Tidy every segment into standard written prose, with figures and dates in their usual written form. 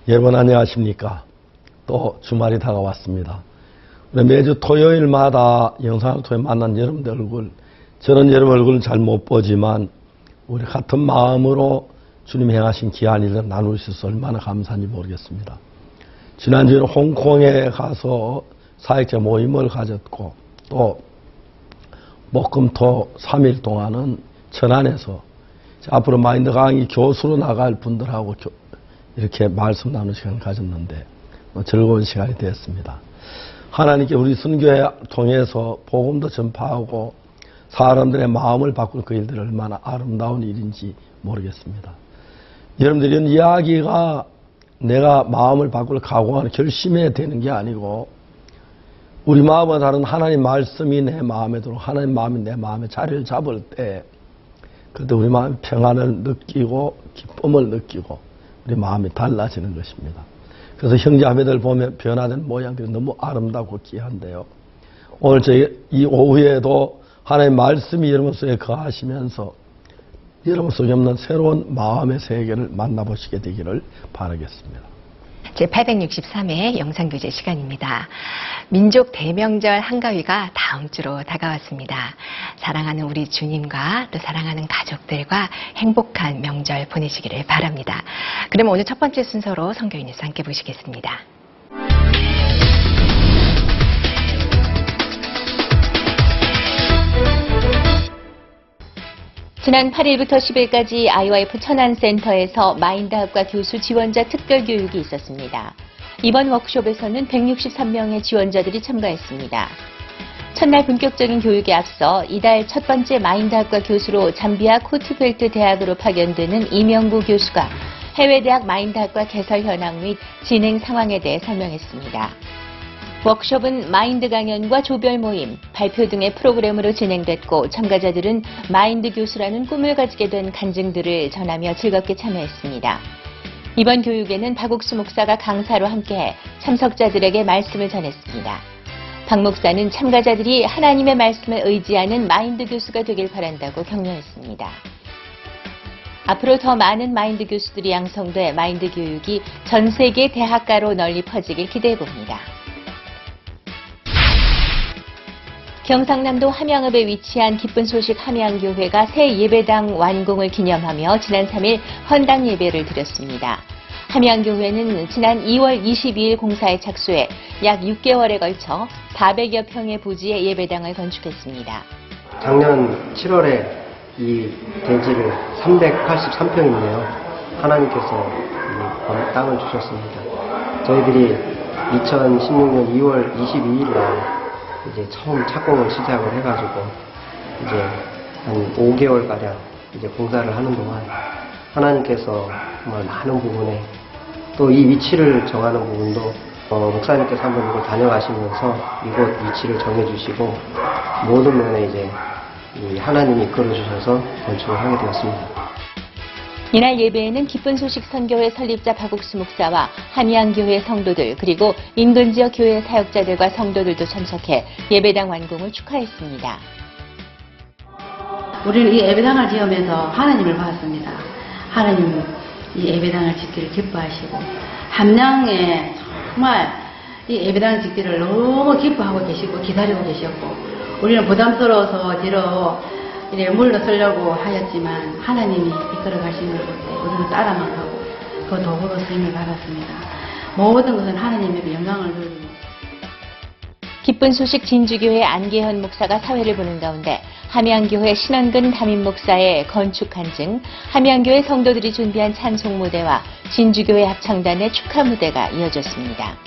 여러분 안녕하십니까. 또 주말이 다가왔습니다. 우리 매주 토요일마다 영상을 통해 만난 여러분들 얼굴, 저는 여러분 얼굴을 잘 못 보지만 우리 같은 마음으로 주님이 행하신 귀한 일을 나눌 수 있어서 얼마나 감사한지 모르겠습니다. 지난주에는 홍콩에 가서 사역자 모임을 가졌고 또 목금토 3일 동안은 천안에서 앞으로 마인드 강의 교수로 나갈 분들하고 이렇게 말씀 나누는 시간을 가졌는데 즐거운 시간이 되었습니다. 하나님께 우리 선교회 통해서 복음도 전파하고 사람들의 마음을 바꾸는 그 일들이 얼마나 아름다운 일인지 모르겠습니다. 여러분들 이런 이야기가 내가 마음을 바꿀 각오하는 결심에 되는 게 아니고 우리 마음과 다른 하나님 말씀이 내 마음에 들어 하나님 마음이 내 마음에 자리를 잡을 때 그때 우리 마음이 평안을 느끼고 기쁨을 느끼고 우리 마음이 달라지는 것입니다. 그래서 형제자매들 보면 변화된 모양들이 너무 아름답고 귀한데요. 오늘 저희 이 오후에도 하나님의 말씀이 여러분 속에 거하시면서 여러분 속에 없는 새로운 마음의 세계를 만나보시게 되기를 바라겠습니다. 제863회 영상교제 시간입니다. 민족 대명절 한가위가 다음 주로 다가왔습니다. 사랑하는 우리 주님과 또 사랑하는 가족들과 행복한 명절 보내시기를 바랍니다. 그럼 오늘 첫 번째 순서로 선교인 뉴스 함께 보시겠습니다. 지난 8일부터 10일까지 IYF 천안센터에서 마인드학과 교수 지원자 특별교육이 있었습니다. 이번 워크숍에서는 163명의 지원자들이 참가했습니다. 첫날 본격적인 교육에 앞서 이달 첫 번째 마인드학과 교수로 잠비아 코트펠트 대학으로 파견되는 이명구 교수가 해외대학 마인드학과 개설 현황 및 진행 상황에 대해 설명했습니다. 워크숍은 마인드 강연과 조별 모임, 발표 등의 프로그램으로 진행됐고 참가자들은 마인드 교수라는 꿈을 가지게 된 간증들을 전하며 즐겁게 참여했습니다. 이번 교육에는 박옥수 목사가 강사로 함께해 참석자들에게 말씀을 전했습니다. 박 목사는 참가자들이 하나님의 말씀을 의지하는 마인드 교수가 되길 바란다고 격려했습니다. 앞으로 더 많은 마인드 교수들이 양성돼 마인드 교육이 전 세계 대학가로 널리 퍼지길 기대해봅니다. 경상남도 함양읍에 위치한 기쁜 소식 함양교회가 새 예배당 완공을 기념하며 지난 3일 헌당 예배를 드렸습니다. 함양교회는 지난 2월 22일 공사에 착수해 약 6개월에 걸쳐 400여 평의 부지에 예배당을 건축했습니다. 작년 7월에 이 대지를 383평인데요. 하나님께서 이 땅을 주셨습니다. 저희들이 2016년 2월 22일 날 이제 처음 착공을 시작을 해가지고 이제 한 5개월가량 이제 공사를 하는 동안 하나님께서 정말 많은 부분에 또 이 위치를 정하는 부분도 목사님께서 한번 이걸 다녀가시면서 이곳 위치를 정해주시고 모든 면에 이제 이 하나님이 이끌어주셔서 건축을 하게 되었습니다. 이날 예배에는 기쁜 소식 선교회 설립자 박옥수 목사와 함양교회 성도들 그리고 인근 지역 교회 사역자들과 성도들도 참석해 예배당 완공을 축하했습니다. 우리는 이 예배당을 지으면서 하나님을 봤습니다. 하나님은 이 예배당을 짓기를 기뻐하시고 함양에 정말 이 예배당을 짓기를 너무 기뻐하고 계시고 기다리고 계셨고 우리는 부담스러워서 뒤로 이래 물러서려고 하였지만 하나님이 이끌어 가시는 곳에 우리는 따라만 가고 그 도구로 쓰임을 받았습니다. 모든 것은 하나님에게 영광을 돌리고. 기쁜 소식 진주교회 안계현 목사가 사회를 보는 가운데 함양교회 신원근 담임 목사의 건축 간증, 함양교회 성도들이 준비한 찬송 무대와 진주교회 합창단의 축하 무대가 이어졌습니다.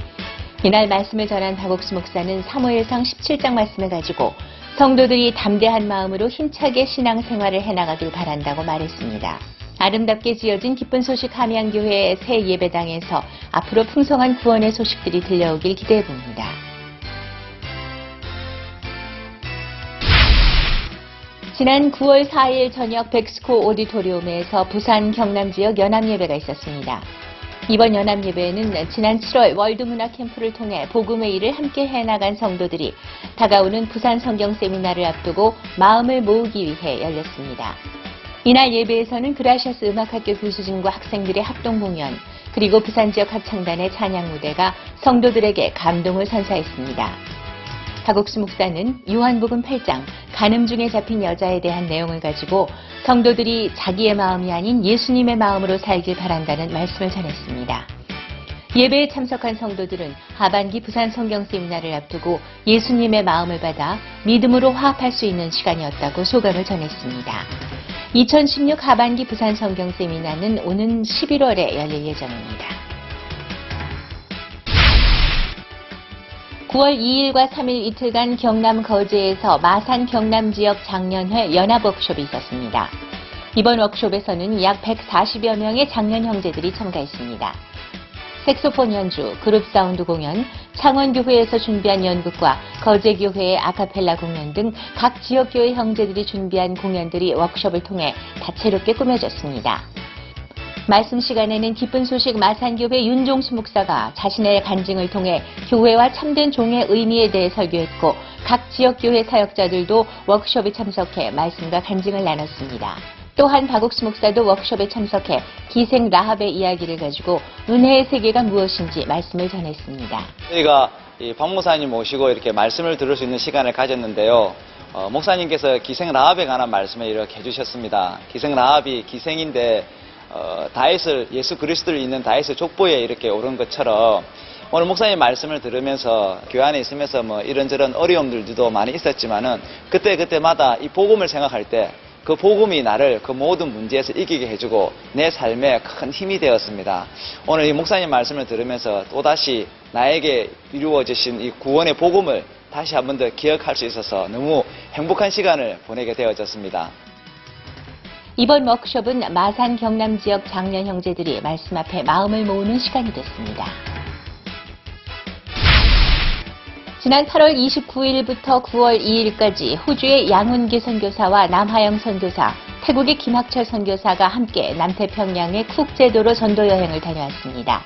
이날 말씀을 전한 박옥수 목사는 사무엘상 17장 말씀을 가지고 성도들이 담대한 마음으로 힘차게 신앙생활을 해나가길 바란다고 말했습니다. 아름답게 지어진 기쁜 소식 함양교회의 새 예배당에서 앞으로 풍성한 구원의 소식들이 들려오길 기대해봅니다. 지난 9월 4일 저녁 백스코 오디토리움에서 부산 경남 지역 연합예배가 있었습니다. 이번 연합예배에는 지난 7월 월드문화 캠프를 통해 복음의 일을 함께 해나간 성도들이 다가오는 부산 성경 세미나를 앞두고 마음을 모으기 위해 열렸습니다. 이날 예배에서는 그라시아스 음악학교 교수진과 학생들의 합동 공연, 그리고 부산 지역 합창단의 찬양 무대가 성도들에게 감동을 선사했습니다. 박옥수 목사는 요한복음 8장 간음 중에 잡힌 여자에 대한 내용을 가지고 성도들이 자기의 마음이 아닌 예수님의 마음으로 살길 바란다는 말씀을 전했습니다. 예배에 참석한 성도들은 하반기 부산 성경 세미나를 앞두고 예수님의 마음을 받아 믿음으로 화합할 수 있는 시간이었다고 소감을 전했습니다. 2016 하반기 부산 성경 세미나는 오는 11월에 열릴 예정입니다. 9월 2일과 3일 이틀간 경남 거제에서 마산 경남 지역 장년회 연합 워크숍이 있었습니다. 이번 워크숍에서는 약 140여 명의 장년 형제들이 참가했습니다. 색소폰 연주, 그룹 사운드 공연, 창원교회에서 준비한 연극과 거제교회의 아카펠라 공연 등 각 지역교회 형제들이 준비한 공연들이 워크숍을 통해 다채롭게 꾸며졌습니다. 말씀 시간에는 기쁜 소식 마산교회 윤종수 목사가 자신의 간증을 통해 교회와 참된 종의 의미에 대해 설교했고 각 지역교회 사역자들도 워크숍에 참석해 말씀과 간증을 나눴습니다. 또한 박옥수 목사도 워크숍에 참석해 기생 라합의 이야기를 가지고 은혜의 세계가 무엇인지 말씀을 전했습니다. 저희가 박 목사님 모시고 이렇게 말씀을 들을 수 있는 시간을 가졌는데요. 목사님께서 기생 라합에 관한 말씀을 이렇게 해주셨습니다. 기생 라합이 기생인데 다윗을 예수 그리스도를 잇는 다윗의 족보에 이렇게 오른 것처럼 오늘 목사님 말씀을 들으면서 교회 안에 있으면서 뭐 이런저런 어려움들도 많이 있었지만은 그때마다 이 복음을 생각할 때 그 복음이 나를 그 모든 문제에서 이기게 해주고 내 삶에 큰 힘이 되었습니다. 오늘 이 목사님 말씀을 들으면서 또다시 나에게 이루어지신 이 구원의 복음을 다시 한 번 더 기억할 수 있어서 너무 행복한 시간을 보내게 되어졌습니다. 이번 워크숍은 마산 경남 지역 장년 형제들이 말씀 앞에 마음을 모으는 시간이 됐습니다. 지난 8월 29일부터 9월 2일까지 호주의 양운기 선교사와 남하영 선교사, 태국의 김학철 선교사가 함께 남태평양의 쿡 제도로 전도 여행을 다녀왔습니다.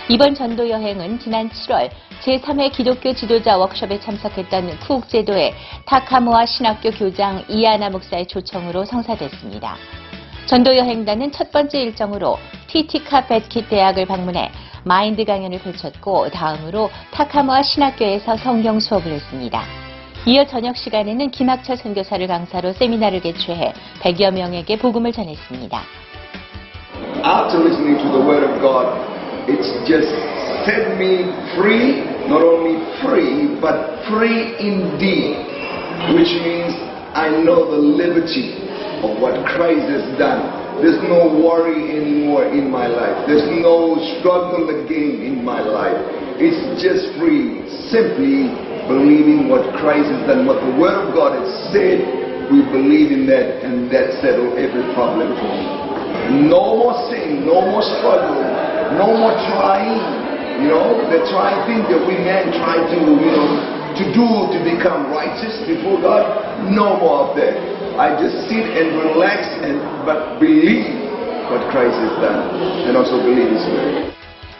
이번 전도 여행은 지난 7월 제3회 기독교 지도자 워크숍에 참석했던 쿡 제도의 타카모아 신학교 교장 이아나 목사의 초청으로 성사됐습니다. 전도 여행단은 첫 번째 일정으로 티티카 벳킷 대학을 방문해 마인드 강연을 펼쳤고 다음으로 타카모아 신학교에서 성경 수업을 했습니다. 이어 저녁 시간에는 김학철 선교사를 강사로 세미나를 개최해 100여 명에게 복음을 전했습니다. After listening to the Word of God, it's just set me free, not only free, but free indeed, which means I know the liberty of what Christ has done. There's no worry anymore in my life. There's no struggle again in my life. It's just free, simply believing what Christ has done, what the Word of God has said. We believe in that, and that settles every problem for me. No more sin, no more struggle, no more trying. You know, the trying things that we men try to, to do to become righteous before God. No more of that. I just sit and relax but believe what Christ has done and also believe His word.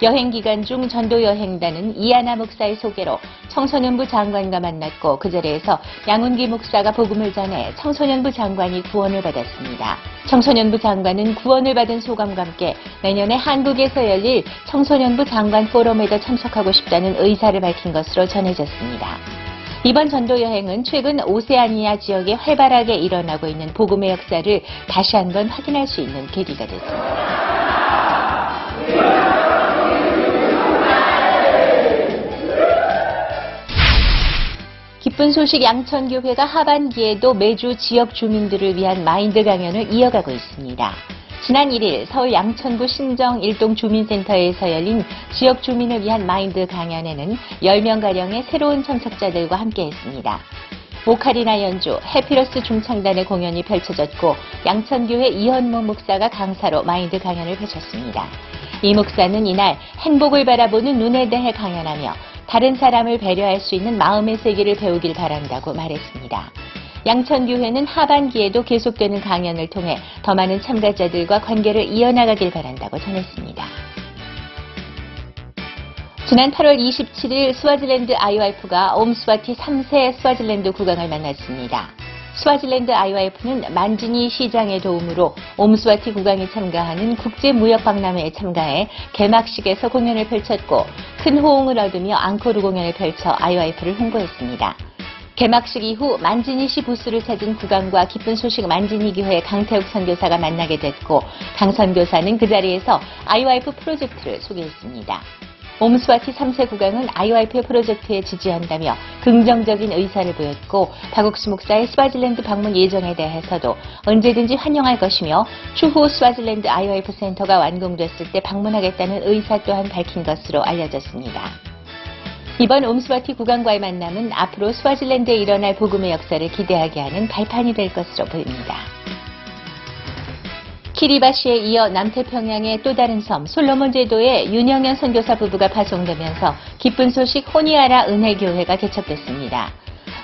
여행 기간 중 전도 여행단은 이아나 목사의 소개로 청소년부 장관과 만났고 그 자리에서 양운기 목사가 복음을 전해 청소년부 장관이 구원을 받았습니다. 청소년부 장관은 구원을 받은 소감과 함께 내년에 한국에서 열릴 청소년부 장관 포럼에도 참석하고 싶다는 의사를 밝힌 것으로 전해졌습니다. 이번 전도 여행은 최근 오세아니아 지역에 활발하게 일어나고 있는 복음의 역사를 다시 한번 확인할 수 있는 계기가 됐습니다. 기쁜 소식 양천교회가 하반기에도 매주 지역 주민들을 위한 마인드 강연을 이어가고 있습니다. 지난 1일 서울 양천구 신정 일동 주민센터에서 열린 지역 주민을 위한 마인드 강연에는 10명가량의 새로운 참석자들과 함께했습니다. 오카리나 연주, 해피러스 중창단의 공연이 펼쳐졌고 양천교회 이현모 목사가 강사로 마인드 강연을 펼쳤습니다. 이 목사는 이날 행복을 바라보는 눈에 대해 강연하며 다른 사람을 배려할 수 있는 마음의 세계를 배우길 바란다고 말했습니다. 양천교회는 하반기에도 계속되는 강연을 통해 더 많은 참가자들과 관계를 이어나가길 바란다고 전했습니다. 지난 8월 27일 스와질랜드 IOIF가 옴스와티 3세 스와질랜드 국왕을 만났습니다. 스와질랜드 IOF는 만지니 시장의 도움으로 옴스와티 국왕이 참가하는 국제무역박람회에 참가해 개막식에서 공연을 펼쳤고 큰 호응을 얻으며 앙코르 공연을 펼쳐 IOF를 홍보했습니다. 개막식 이후 만지니시 부스를 찾은 국왕과 기쁜 소식 만지니교회 강태욱 선교사가 만나게 됐고 강 선교사는 그 자리에서 IOF 프로젝트를 소개했습니다. 옴스와티 3세 국왕은 IOF 프로젝트에 지지한다며 긍정적인 의사를 보였고 박옥수 목사의 스와질랜드 방문 예정에 대해서도 언제든지 환영할 것이며 추후 스와질랜드 IOF 센터가 완공됐을 때 방문하겠다는 의사 또한 밝힌 것으로 알려졌습니다. 이번 옴스와티 국왕과의 만남은 앞으로 스와질랜드에 일어날 복음의 역사를 기대하게 하는 발판이 될 것으로 보입니다. 키리바시에 이어 남태평양의 또 다른 섬 솔로몬 제도에 윤영현 선교사 부부가 파송되면서 기쁜 소식 호니아라 은혜교회가 개척됐습니다.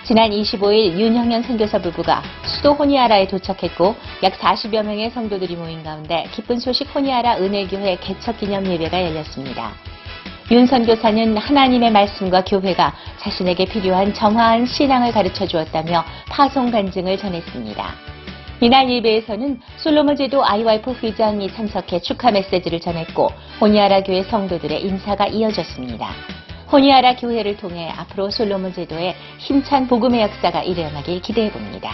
지난 25일 윤영현 선교사 부부가 수도 호니아라에 도착했고 약 40여 명의 성도들이 모인 가운데 기쁜 소식 호니아라 은혜교회 개척 기념 예배가 열렸습니다. 윤 선교사는 하나님의 말씀과 교회가 자신에게 필요한 정화한 신앙을 가르쳐 주었다며 파송 간증을 전했습니다. 이날 예배에서는 솔로몬 제도 IOF 회장이 참석해 축하 메시지를 전했고 호니아라 교회 성도들의 인사가 이어졌습니다. 호니아라 교회를 통해 앞으로 솔로몬 제도에 힘찬 복음의 역사가 일어나길 기대해봅니다.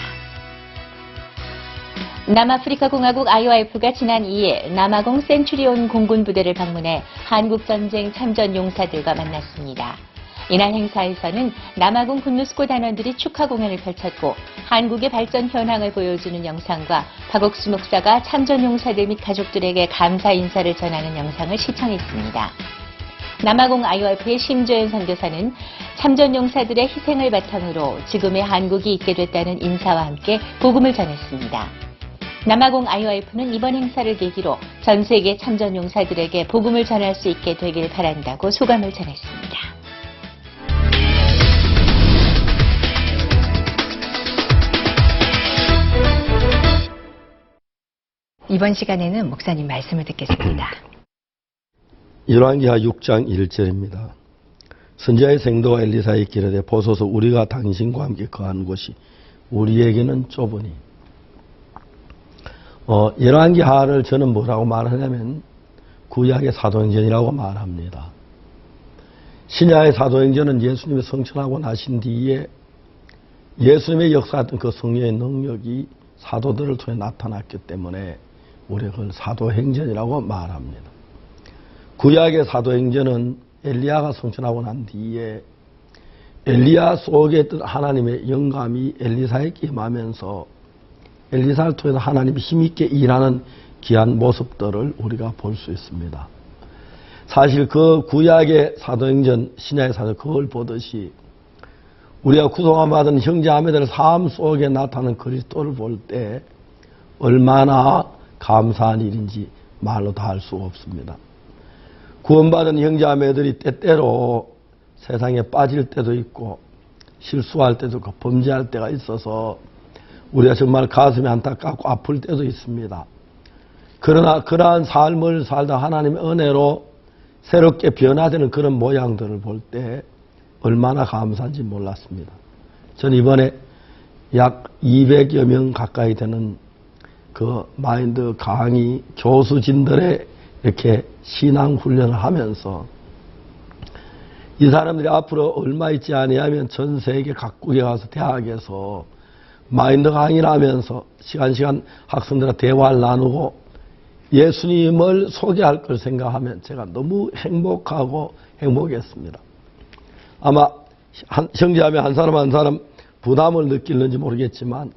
남아프리카 공화국 IOF가 지난 2일 남아공 센츄리온 공군 부대를 방문해 한국전쟁 참전 용사들과 만났습니다. 이날 행사에서는 남아공 군누스코 단원들이 축하 공연을 펼쳤고 한국의 발전 현황을 보여주는 영상과 박옥수 목사가 참전 용사들 및 가족들에게 감사 인사를 전하는 영상을 시청했습니다. 남아공 IOF의 심조연 선교사는 참전 용사들의 희생을 바탕으로 지금의 한국이 있게 됐다는 인사와 함께 복음을 전했습니다. 남아공 IOF는 이번 행사를 계기로 전 세계 참전 용사들에게 복음을 전할 수 있게 되길 바란다고 소감을 전했습니다. 이번 시간에는 목사님 말씀을 듣겠습니다. 열왕기하 6장 1절입니다. 선지자의 생도가 엘리사에 기르되 보소서 우리가 당신과 함께 거하는 곳이 우리에게는 좁으니. 열왕기하를 저는 뭐라고 말하냐면 구약의 사도행전이라고 말합니다. 신약의 사도행전은 예수님이 성천하고 나신 뒤에 예수님의 역사했던 그 성령의 능력이 사도들을 통해 나타났기 때문에 우리가 그걸 사도행전이라고 말합니다. 구약의 사도행전은 엘리야가 성천하고 난 뒤에 엘리야 속에 있던 하나님의 영감이 엘리사에게 임하면서 엘리사를 통해서 하나님이 힘있게 일하는 귀한 모습들을 우리가 볼 수 있습니다. 사실 그 구약의 사도행전, 신약의 사도 그걸 보듯이 우리가 구속함 받은 형제자매들의 삶 속에 나타나는 그리스도를 볼 때 얼마나 감사한 일인지 말로 다 할 수가 없습니다. 구원받은 형제자매들이 때때로 세상에 빠질 때도 있고 실수할 때도 있고 범죄할 때가 있어서 우리가 정말 가슴이 안타깝고 아플 때도 있습니다. 그러나 그러한 삶을 살다 하나님의 은혜로 새롭게 변화되는 그런 모양들을 볼 때 얼마나 감사한지 몰랐습니다. 저는 이번에 약 200여 명 가까이 되는 그 마인드 강의 교수진들의 이렇게 신앙 훈련을 하면서 이 사람들이 앞으로 얼마 있지 아니하면 전 세계 각국에 가서 대학에서 마인드 강의를 하면서 시간 학생들과 대화를 나누고 예수님을 소개할 걸 생각하면 제가 너무 행복하고 행복했습니다. 아마 형제자매 한 사람 부담을 느끼는지 모르겠지만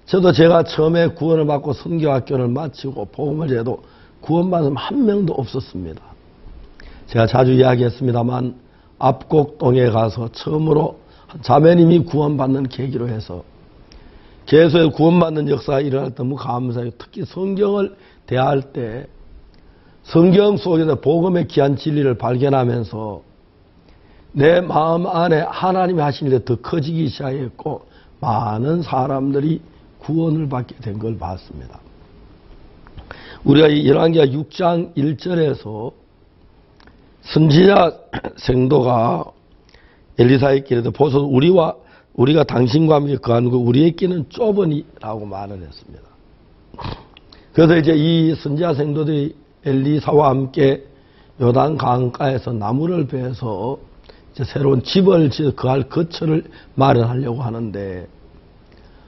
저도 제가 처음에 구원을 받고 선교학교를 마치고 복음을 해도 구원받은 한 명도 없었습니다. 제가 자주 이야기했습니다만 압곡동에 가서 처음으로 자매님이 구원받는 계기로 해서 계속 구원받는 역사가 일어날 때 너무 감사해요. 특히 성경을 대할 때 성경 속에서 복음의 귀한 진리를 발견하면서 내 마음 안에 하나님이 하신 일이 더 커지기 시작했고 많은 사람들이 구원을 받게 된 걸 봤습니다. 우리가 이 열왕기하 6장 1절에서 선지자 생도가 엘리사에게 이르되 보소서 우리와 우리가 당신과 함께 거하는 거 우리에게는 좁으니라고 말을 했습니다. 그래서 이제 이 선지자 생도들이 엘리사와 함께 요단 강가에서 나무를 베어서 이제 새로운 집을 지어 거할 거처를 마련하려고 하는데,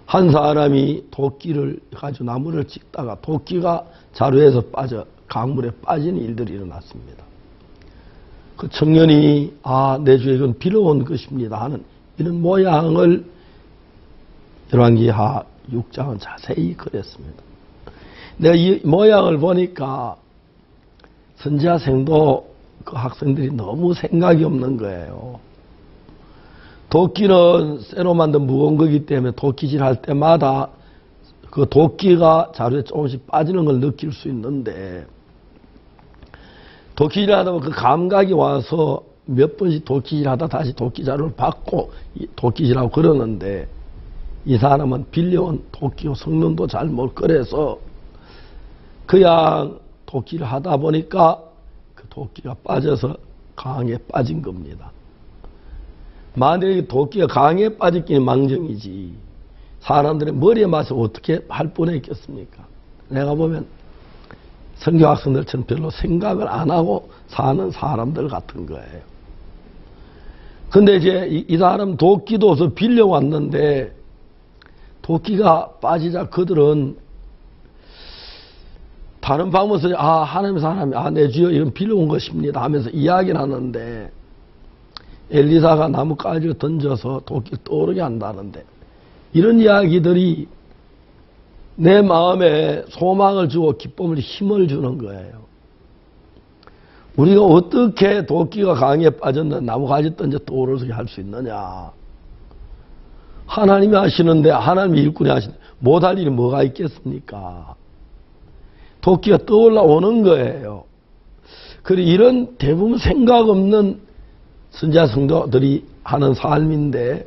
한 사람이 도끼를 가지고 나무를 찍다가 도끼가 자루에서 빠져 강물에 빠진 일들이 일어났습니다. 그 청년이 내 주에 이건 빌어온 것입니다 하는 이런 모양을 열왕기하 6장은 자세히 그렸습니다. 내가 이 모양을 보니까 선지자 생도 그 학생들이 너무 생각이 없는 거예요. 도끼는 쇠로 만든 무거운 거기 때문에 도끼질 할 때마다 그 도끼가 자루에 조금씩 빠지는 걸 느낄 수 있는데, 도끼질 하다 보면 그 감각이 와서 몇 번씩 도끼질 하다 다시 도끼 자루를 받고 도끼질하고 그러는데, 이 사람은 빌려온 도끼고 성능도 잘 못 그래서 그냥 도끼를 하다 보니까 그 도끼가 빠져서 강에 빠진 겁니다. 만약에 도끼가 강에 빠졌기는 망정이지 사람들의 머리에 맞서 어떻게 할 뻔했겠습니까? 내가 보면 선교학생들처럼 별로 생각을 안 하고 사는 사람들 같은 거예요. 근데 이제 이 사람 도끼도 어서 빌려왔는데 도끼가 빠지자 그들은 다른 방법에서 하나님 사람이 내 주여 이건 빌려온 것입니다 하면서 이야기를 하는데, 엘리사가 나뭇가지를 던져서 도끼를 떠오르게 한다는데, 이런 이야기들이 내 마음에 소망을 주고 기쁨을 힘을 주는 거예요. 우리가 어떻게 도끼가 강에 빠졌는 나뭇가지 던져 떠오르게 할 수 있느냐. 하나님이 하시는데, 하나님이 일꾼이 하시는데 못할 일이 뭐가 있겠습니까? 도끼가 떠올라오는 거예요. 그리고 이런 대부분 생각 없는 선지자 성도들이 하는 삶인데,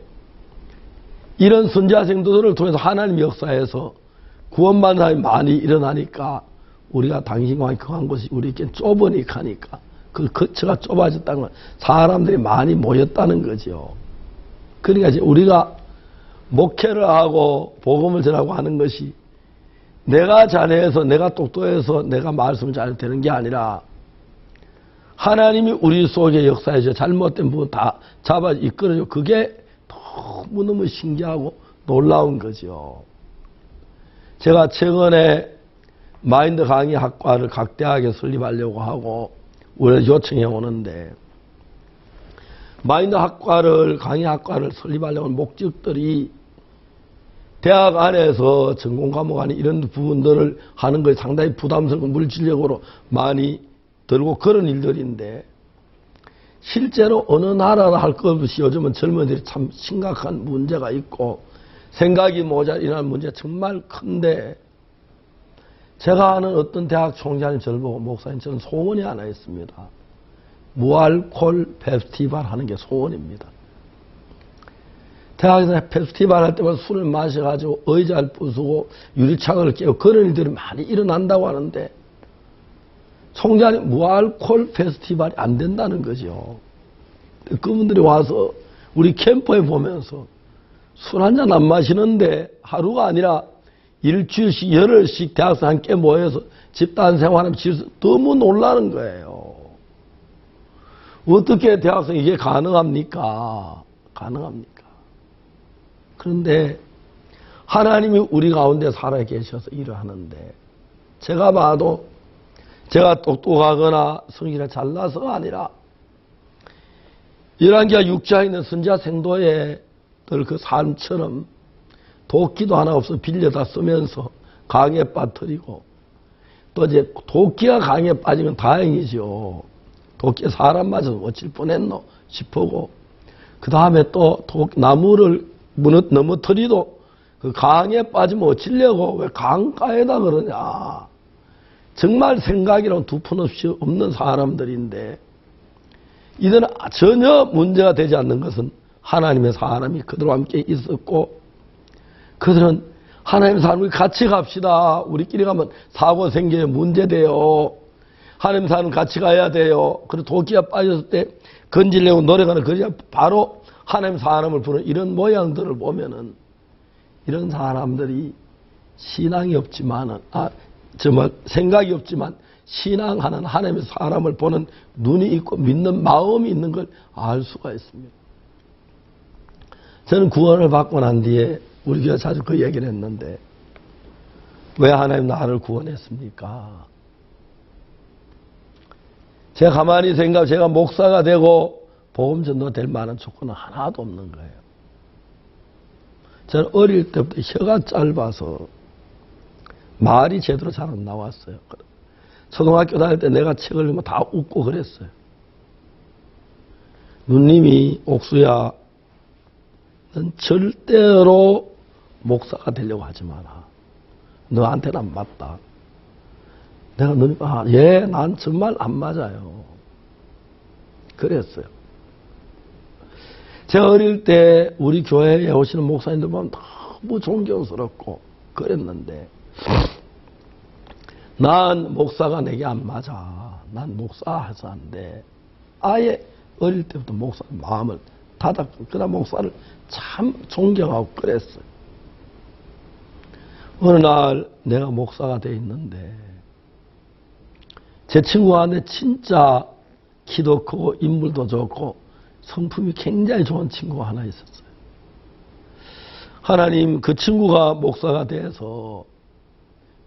이런 선지자 성도들을 통해서 하나님 역사에서 구원받는 사람이 많이 일어나니까 우리가 당신과 함께 거한 것이 우리에게 좁으니까 그 거처가 좁아졌다는 건 사람들이 많이 모였다는 거죠. 그러니까 이제 우리가 목회를 하고 복음을 전하고 하는 것이 내가 잘해서 내가 똑똑해서 내가 말씀을 잘 되는 게 아니라 하나님이 우리 속에 역사에서 잘못된 부분 다 잡아 이끌어줘. 그게 너무너무 신기하고 놀라운 거죠. 제가 최근에 마인드 강의 학과를 각 대학에 설립하려고 하고 우리 요청해 오는데, 마인드 학과를 강의 학과를 설립하려고 하는 목적들이 대학 안에서 전공 과목 안에 이런 부분들을 하는 것이 상당히 부담스럽고 물질적으로 많이 들고 그런 일들인데, 실제로 어느 나라나 할 것 없이 요즘은 젊은이들이 참 심각한 문제가 있고 생각이 모자라는 문제가 정말 큰데, 제가 아는 어떤 대학 총장님 저를 보고 목사님 저는 소원이 하나 있습니다. 무알콜 페스티벌 하는 게 소원입니다. 대학에서 페스티벌 할 때마다 술을 마셔가지고 의자를 부수고 유리창을 깨고 그런 일들이 많이 일어난다고 하는데, 총장님 무알콜 페스티벌이 안 된다는 거죠. 그분들이 와서 우리 캠프에 보면서 술 한잔 안 마시는데 하루가 아니라 일주일씩 열흘씩 대학생 함께 모여서 집단 생활하면 너무 놀라는 거예요. 어떻게 대학생이 이게 가능합니까? 그런데 하나님이 우리 가운데 살아 계셔서 일을 하는데, 제가 봐도 제가 똑똑하거나 성실을 잘나서가 아니라 열왕기하 6장에 있는 선지자 생도의 그 삶처럼 도끼도 하나 없어 빌려다 쓰면서 강에 빠뜨리고, 또 이제 도끼가 강에 빠지면 다행이죠. 도끼에 사람 맞아서 어칠 뻔했노 싶고, 그 다음에 또 나무를 넘어뜨리도 그 강에 빠지면 어치려고 왜 강가에다 그러냐. 정말 생각이랑 두 푼 없이 없는 사람들인데, 이들은 전혀 문제가 되지 않는 것은 하나님의 사람이 그들과 함께 있었고, 그들은 하나님의 사람이 같이 갑시다. 우리끼리 가면 사고 생겨요. 문제돼요. 하나님의 사람 같이 가야 돼요. 그리고 도끼가 빠졌을 때 건지려고 노력하는 그냥 바로 하나님 사람을 부르는 이런 모양들을 보면은 이런 사람들이 신앙이 없지만은, 정말 생각이 없지만 신앙하는 하나님의 사람을 보는 눈이 있고 믿는 마음이 있는 걸 알 수가 있습니다. 저는 구원을 받고 난 뒤에 우리 교회 자주 그 얘기를 했는데, 왜 하나님 나를 구원했습니까? 제가 가만히 생각하면 제가 목사가 되고 복음 전도 될 만한 조건은 하나도 없는 거예요. 저는 어릴 때부터 혀가 짧아서 말이 제대로 잘 안 나왔어요. 초등학교 다닐 때 내가 책을 읽으면 다 웃고 그랬어요. 누님이 옥수야, 넌 절대로 목사가 되려고 하지 마라. 너한테는 안 맞다. 내가 누님, 난 정말 안 맞아요. 그랬어요. 제가 어릴 때 우리 교회에 오시는 목사님들 보면 너무 존경스럽고 그랬는데, 난 목사가 내게 안 맞아. 난 목사해서 안 돼. 아예 어릴 때부터 목사 마음을 닫았고, 그러나 목사를 참 존경하고 그랬어요. 어느 날 내가 목사가 돼 있는데, 제 친구한테 진짜 키도 크고 인물도 좋고 성품이 굉장히 좋은 친구가 하나 있었어요. 하나님, 그 친구가 목사가 돼서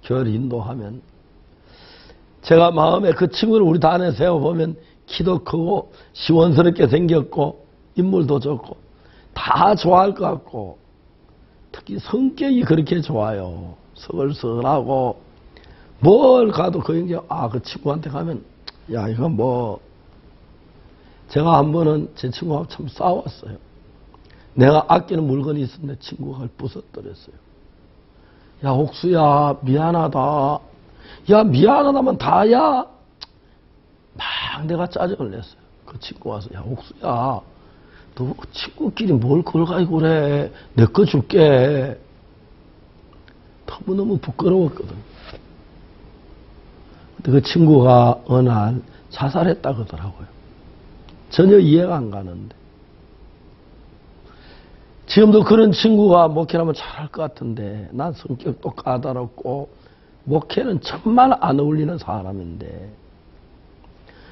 교회를 인도하면, 제가 마음에 그 친구를 우리 단에 세워보면 키도 크고 시원스럽게 생겼고 인물도 좋고 다 좋아할 것 같고, 특히 성격이 그렇게 좋아요. 서글서글하고 뭘 가도 그 친구한테 가면, 야, 이건 뭐, 제가 한 번은 제 친구하고 참 싸웠어요. 내가 아끼는 물건이 있었는데 친구가 그걸 부숴버렸어요. 야, 옥수야, 미안하다. 야, 미안하다면 다야. 막 내가 짜증을 냈어요. 그 친구 와서, 야, 옥수야, 너 친구끼리 뭘 그걸 가지고 그래. 내 거 줄게. 너무너무 부끄러웠거든. 근데 그 친구가 어느 날 자살했다 그러더라고요. 전혀 이해가 안 가는데. 지금도 그런 친구가 목회하면 잘할 것 같은데, 난 성격도 까다롭고 목회는 정말 안 어울리는 사람인데,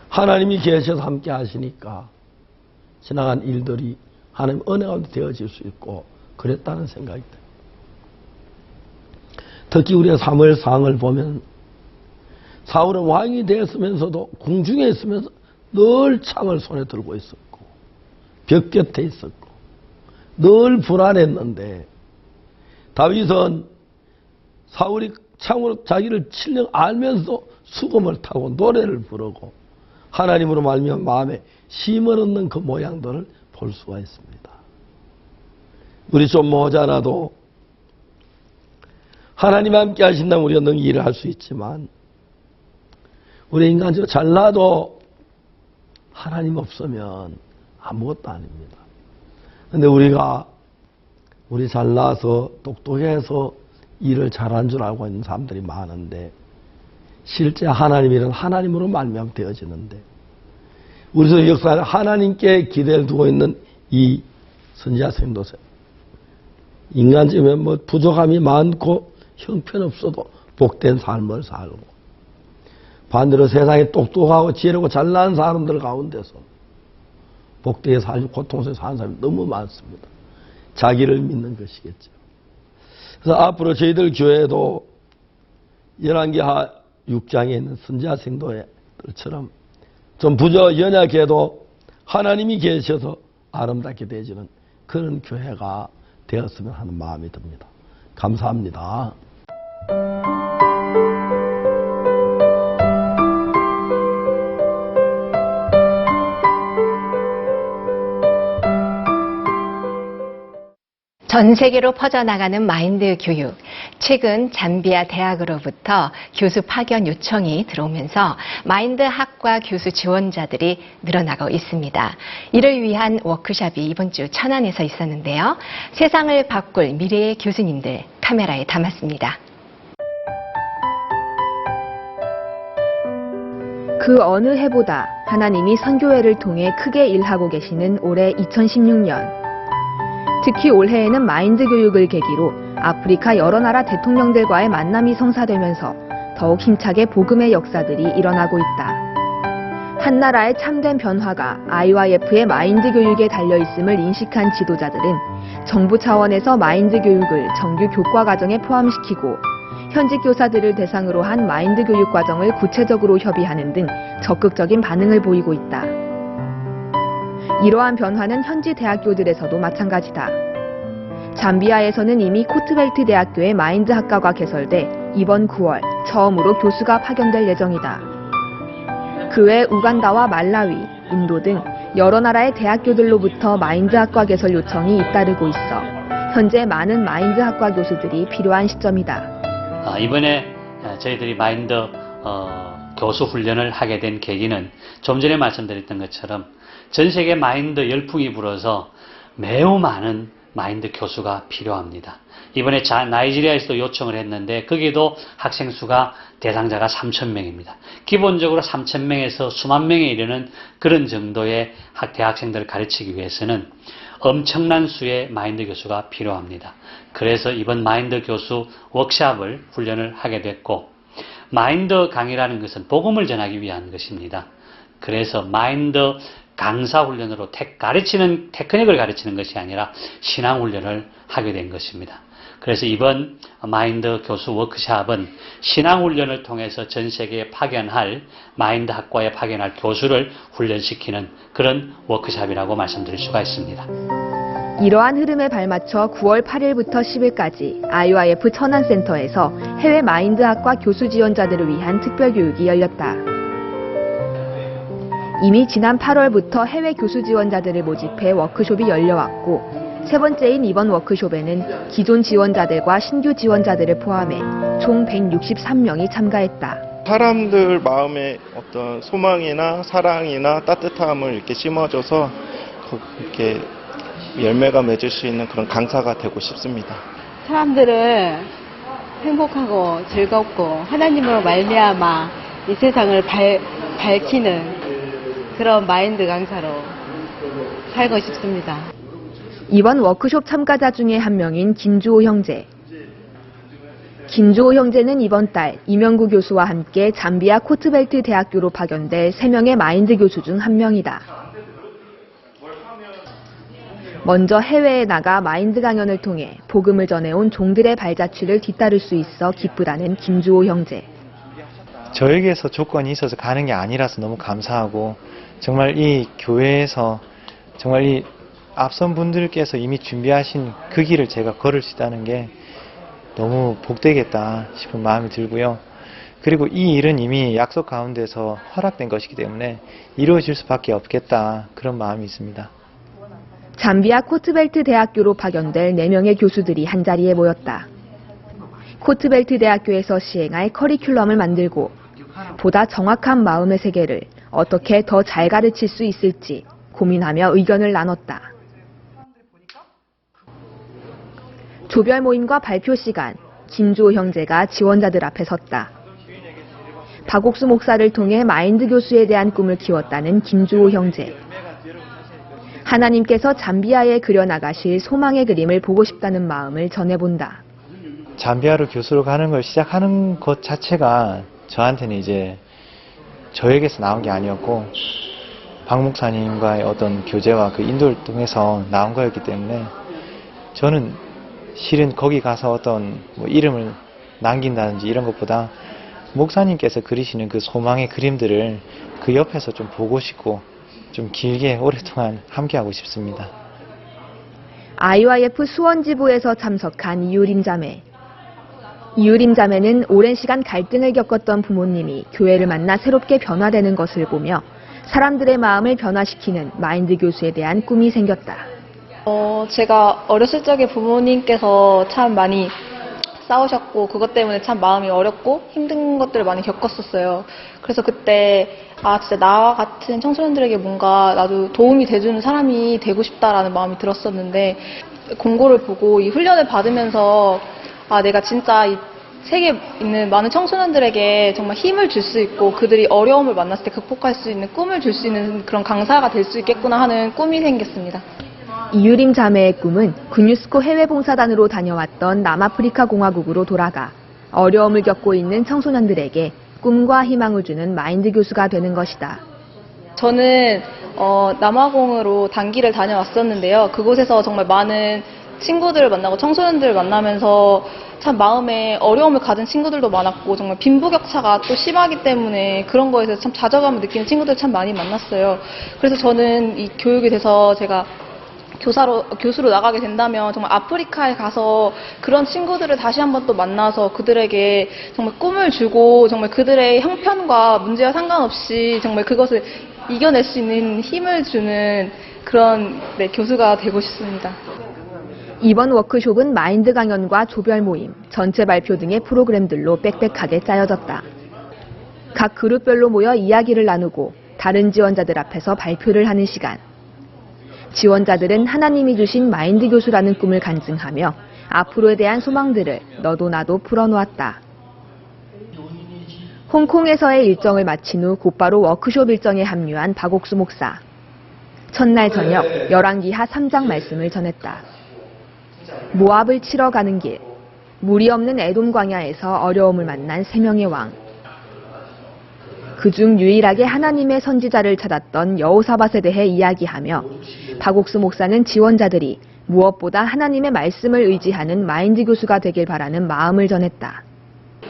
하나님이 계셔서 함께 하시니까 지나간 일들이 하나님 은혜가 되어질 수 있고 그랬다는 생각이 들어요. 특히 우리가 사무엘상을 보면 사울은 왕이 되었으면서도 궁중에 있으면서 늘 창을 손에 들고 있었고 벽 곁에 있었고 늘 불안했는데, 다윗은 사울이 창으로 자기를 치려 알면서 수금을 타고 노래를 부르고 하나님으로 말미암아 마음에 힘을 얻는 그 모양들을 볼 수가 있습니다. 우리 좀 모자라도 하나님 함께 하신다면 우리가 능히 일을 할 수 있지만, 우리 인간적으로 잘나도 하나님 없으면 아무것도 아닙니다. 근데 우리 잘나서 똑똑해서 일을 잘한 줄 알고 있는 사람들이 많은데, 실제 하나님 일은 하나님으로 말미암아 되어지는데, 우리 역사에 하나님께 기대를 두고 있는 이 선지자 생도세, 인간적이면 뭐 부족함이 많고 형편없어도 복된 삶을 살고, 반대로 세상에 똑똑하고 지혜롭고 잘난 사람들 가운데서 복되게 살고 고통스럽게 사는 사람이 너무 많습니다. 자기를 믿는 것이겠죠. 그래서 앞으로 저희들 교회도 열왕기하 6장에 있는 선지자 생도들처럼 좀 부족 연약해도 하나님이 계셔서 아름답게 되어지는 그런 교회가 되었으면 하는 마음이 듭니다. 감사합니다. 전 세계로 퍼져나가는 마인드 교육. 최근 잠비아 대학으로부터 교수 파견 요청이 들어오면서 마인드 학과 교수 지원자들이 늘어나고 있습니다. 이를 위한 워크숍이 이번 주 천안에서 있었는데요. 세상을 바꿀 미래의 교수님들 카메라에 담았습니다. 그 어느 해보다 하나님이 선교회를 통해 크게 일하고 계시는 올해 2016년. 특히 올해에는 마인드 교육을 계기로 아프리카 여러 나라 대통령들과의 만남이 성사되면서 더욱 힘차게 복음의 역사들이 일어나고 있다. 한 나라의 참된 변화가 IYF의 마인드 교육에 달려있음을 인식한 지도자들은 정부 차원에서 마인드 교육을 정규 교과 과정에 포함시키고 현직 교사들을 대상으로 한 마인드 교육 과정을 구체적으로 협의하는 등 적극적인 반응을 보이고 있다. 이러한 변화는 현지 대학교들에서도 마찬가지다. 잠비아에서는 이미 코트벨트 대학교의 마인드 학과가 개설돼 이번 9월 처음으로 교수가 파견될 예정이다. 그 외 우간다와 말라위, 인도 등 여러 나라의 대학교들로부터 마인드 학과 개설 요청이 잇따르고 있어 현재 많은 마인드 학과 교수들이 필요한 시점이다. 이번에 저희들이 마인드 교수 훈련을 하게 된 계기는 좀 전에 말씀드렸던 것처럼 전 세계 마인드 열풍이 불어서 매우 많은 마인드 교수가 필요합니다. 이번에 나이지리아에서도 요청을 했는데 거기도 학생 수가 대상자가 3,000명입니다. 기본적으로 3,000명에서 수만 명에 이르는 그런 정도의 대학생들을 가르치기 위해서는 엄청난 수의 마인드 교수가 필요합니다. 그래서 이번 마인드 교수 워크숍을 훈련을 하게 됐고, 마인드 강의라는 것은 복음을 전하기 위한 것입니다. 그래서 마인드 강사 훈련으로 테크닉을 가르치는 것이 아니라 신앙 훈련을 하게 된 것입니다. 그래서 이번 마인드 교수 워크숍은 신앙 훈련을 통해서 전 세계에 파견할 마인드 학과에 파견할 교수를 훈련시키는 그런 워크숍이라고 말씀드릴 수가 있습니다. 이러한 흐름에 발맞춰 9월 8일부터 10일까지 IYF 천안센터에서 해외 마인드 학과 교수 지원자들을 위한 특별교육이 열렸다. 이미 지난 8월부터 해외 교수 지원자들을 모집해 워크숍이 열려왔고, 세 번째인 이번 워크숍에는 기존 지원자들과 신규 지원자들을 포함해 총 163명이 참가했다. 사람들 마음에 어떤 소망이나 사랑이나 따뜻함을 이렇게 심어줘서 이렇게 열매가 맺을 수 있는 그런 강사가 되고 싶습니다. 사람들을 행복하고 즐겁고 하나님으로 말미암아 이 세상을 밝히는 그런 마인드 강사로 살고 싶습니다. 이번 워크숍 참가자 중에 한 명인 김주호 형제. 김주호 형제는 이번 달 이명구 교수와 함께 잠비아 코트벨트 대학교로 파견될 3명의 마인드 교수 중 한 명이다. 먼저 해외에 나가 마인드 강연을 통해 복음을 전해온 종들의 발자취를 뒤따를 수 있어 기쁘다는 김주호 형제. 저에게서 조건이 있어서 가는 게 아니라서 너무 감사하고, 정말 이 교회에서 정말 이 앞선 분들께서 이미 준비하신 그 길을 제가 걸을 수 있다는 게 너무 복되겠다 싶은 마음이 들고요. 그리고 이 일은 이미 약속 가운데서 허락된 것이기 때문에 이루어질 수밖에 없겠다, 그런 마음이 있습니다. 잠비아 코트벨트 대학교로 파견될 4명의 교수들이 한자리에 모였다. 코트벨트 대학교에서 시행할 커리큘럼을 만들고 보다 정확한 마음의 세계를 어떻게 더 잘 가르칠 수 있을지 고민하며 의견을 나눴다. 조별 모임과 발표 시간, 김주호 형제가 지원자들 앞에 섰다. 박옥수 목사를 통해 마인드 교수에 대한 꿈을 키웠다는 김주호 형제. 하나님께서 잠비아에 그려나가실 소망의 그림을 보고 싶다는 마음을 전해본다. 잠비아로 교수로 가는 걸 시작하는 것 자체가 저한테는 이제 저에게서 나온 게 아니었고, 박 목사님과의 어떤 교제와 그 인도를 통해서 나온 거였기 때문에, 저는 실은 거기 가서 어떤 이름을 남긴다든지 이런 것보다 목사님께서 그리시는 그 소망의 그림들을 그 옆에서 좀 보고 싶고 좀 길게 오랫동안 함께하고 싶습니다. IYF 수원지부에서 참석한 이유림 자매. 이유림 자매는 오랜 시간 갈등을 겪었던 부모님이 교회를 만나 새롭게 변화되는 것을 보며 사람들의 마음을 변화시키는 마인드 교수에 대한 꿈이 생겼다. 제가 어렸을 적에 부모님께서 참 많이 싸우셨고 그것 때문에 참 마음이 어렵고 힘든 것들을 많이 겪었었어요. 그래서 그때 진짜 나와 같은 청소년들에게 뭔가 나도 도움이 돼주는 사람이 되고 싶다라는 마음이 들었었는데, 공고를 보고 이 훈련을 받으면서 내가 진짜 이 세계에 있는 많은 청소년들에게 정말 힘을 줄 수 있고 그들이 어려움을 만났을 때 극복할 수 있는 꿈을 줄 수 있는 그런 강사가 될 수 있겠구나 하는 꿈이 생겼습니다. 이유림 자매의 꿈은 군유스코 해외봉사단으로 다녀왔던 남아프리카 공화국으로 돌아가 어려움을 겪고 있는 청소년들에게 꿈과 희망을 주는 마인드 교수가 되는 것이다. 저는 남아공으로 단기를 다녀왔었는데요. 그곳에서 정말 많은 친구들을 만나고 청소년들을 만나면서 참 마음에 어려움을 가진 친구들도 많았고 정말 빈부격차가 또 심하기 때문에 그런 거에서 참 좌절감을 느끼는 친구들 참 많이 만났어요. 그래서 저는 이 교육이 돼서 제가 교수로 나가게 된다면 정말 아프리카에 가서 그런 친구들을 다시 한번 또 만나서 그들에게 정말 꿈을 주고 정말 그들의 형편과 문제와 상관없이 정말 그것을 이겨낼 수 있는 힘을 주는 그런 교수가 되고 싶습니다. 이번 워크숍은 마인드 강연과 조별 모임, 전체 발표 등의 프로그램들로 빽빽하게 짜여졌다. 각 그룹별로 모여 이야기를 나누고 다른 지원자들 앞에서 발표를 하는 시간. 지원자들은 하나님이 주신 마인드 교수라는 꿈을 간증하며 앞으로에 대한 소망들을 너도 나도 풀어놓았다. 홍콩에서의 일정을 마친 후 곧바로 워크숍 일정에 합류한 박옥수 목사. 첫날 저녁 열왕기하 3장 말씀을 전했다. 모압을 치러 가는 길, 물이 없는 에돔 광야에서 어려움을 만난 3명의 왕. 그중 유일하게 하나님의 선지자를 찾았던 여호사밧에 대해 이야기하며 박옥수 목사는 지원자들이 무엇보다 하나님의 말씀을 의지하는 마인드 교수가 되길 바라는 마음을 전했다.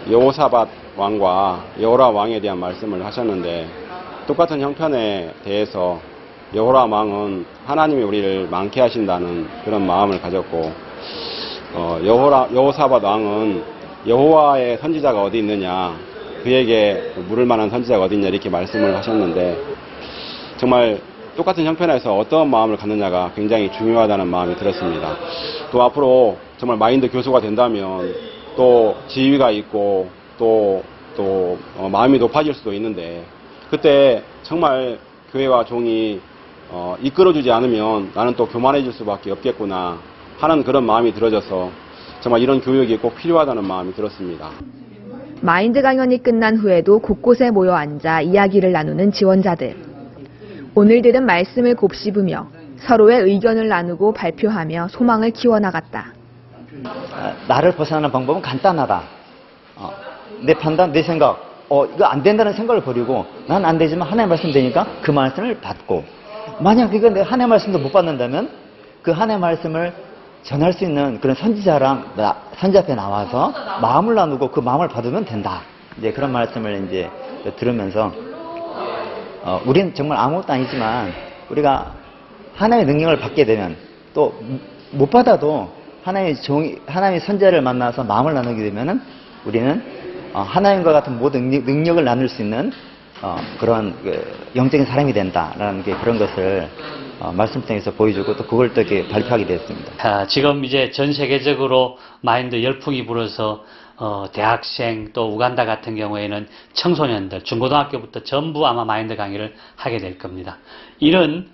여호사밧 왕과 여호람 왕에 대한 말씀을 하셨는데 똑같은 형편에 대해서 여호람 왕은 하나님이 우리를 많게 하신다는 그런 마음을 가졌고 여호사밧 왕은 여호와의 선지자가 어디 있느냐, 그에게 물을 만한 선지자가 어디 있냐 이렇게 말씀을 하셨는데 정말 똑같은 형편에서 어떤 마음을 갖느냐가 굉장히 중요하다는 마음이 들었습니다. 또 앞으로 정말 마인드 교수가 된다면 또 지위가 있고 또 마음이 높아질 수도 있는데 그때 정말 교회와 종이 이끌어주지 않으면 나는 또 교만해질 수밖에 없겠구나 하는 그런 마음이 들어져서 정말 이런 교육이 꼭 필요하다는 마음이 들었습니다. 마인드 강연이 끝난 후에도 곳곳에 모여 앉아 이야기를 나누는 지원자들. 오늘 들은 말씀을 곱씹으며 서로의 의견을 나누고 발표하며 소망을 키워나갔다. 나를 벗어나는 방법은 간단하다. 내 판단, 내 생각, 이거 안 된다는 생각을 버리고 난 안 되지만 하나님의 말씀 되니까 그 말씀을 받고, 만약 이거 내 하나님의 말씀도 못 받는다면 그 하나님의 말씀을 전할 수 있는 그런 선지자랑 선지자 앞에 나와서 마음을 나누고 그 마음을 받으면 된다. 이제 그런 말씀을 이제 들으면서 우리는 정말 아무것도 아니지만 우리가 하나님의 능력을 받게 되면 또 못 받아도 하나님의 선지자를 만나서 마음을 나누게 되면은 우리는 하나님과 같은 모든 능력을 나눌 수 있는 그런 영적인 사람이 된다라는 게 그런 것을 말씀 통해서 보여주고 또 그걸 또 이렇게 발표하게 되었습니다. 지금 이제 전 세계적으로 마인드 열풍이 불어서 대학생 또 우간다 같은 경우에는 청소년들 중고등학교부터 전부 아마 마인드 강의를 하게 될 겁니다. 이런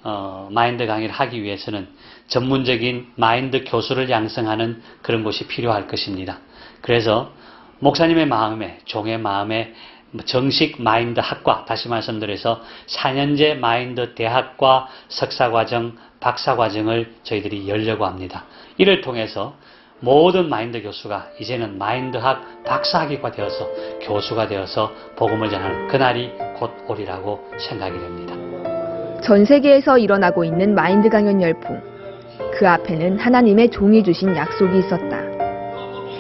마인드 강의를 하기 위해서는 전문적인 마인드 교수를 양성하는 그런 곳이 필요할 것입니다. 그래서 목사님의 마음에, 종의 마음에 정식 마인드 학과, 다시 말씀드려서 4년제 마인드 대학과 석사과정, 박사과정을 저희들이 열려고 합니다. 이를 통해서 모든 마인드 교수가 이제는 마인드학 박사학위가 되어서 교수가 되어서 복음을 전하는 그날이 곧 오리라고 생각이 됩니다. 전 세계에서 일어나고 있는 마인드 강연 열풍. 그 앞에는 하나님의 종이 주신 약속이 있었다.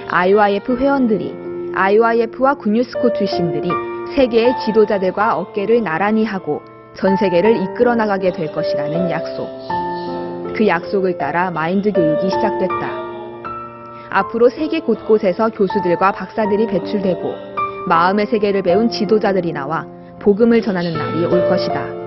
IYF 회원들이 IYF와 군유스코 출신들이 세계의 지도자들과 어깨를 나란히 하고 전 세계를 이끌어 나가게 될 것이라는 약속. 그 약속을 따라 마인드 교육이 시작됐다. 앞으로 세계 곳곳에서 교수들과 박사들이 배출되고 마음의 세계를 배운 지도자들이 나와 복음을 전하는 날이 올 것이다.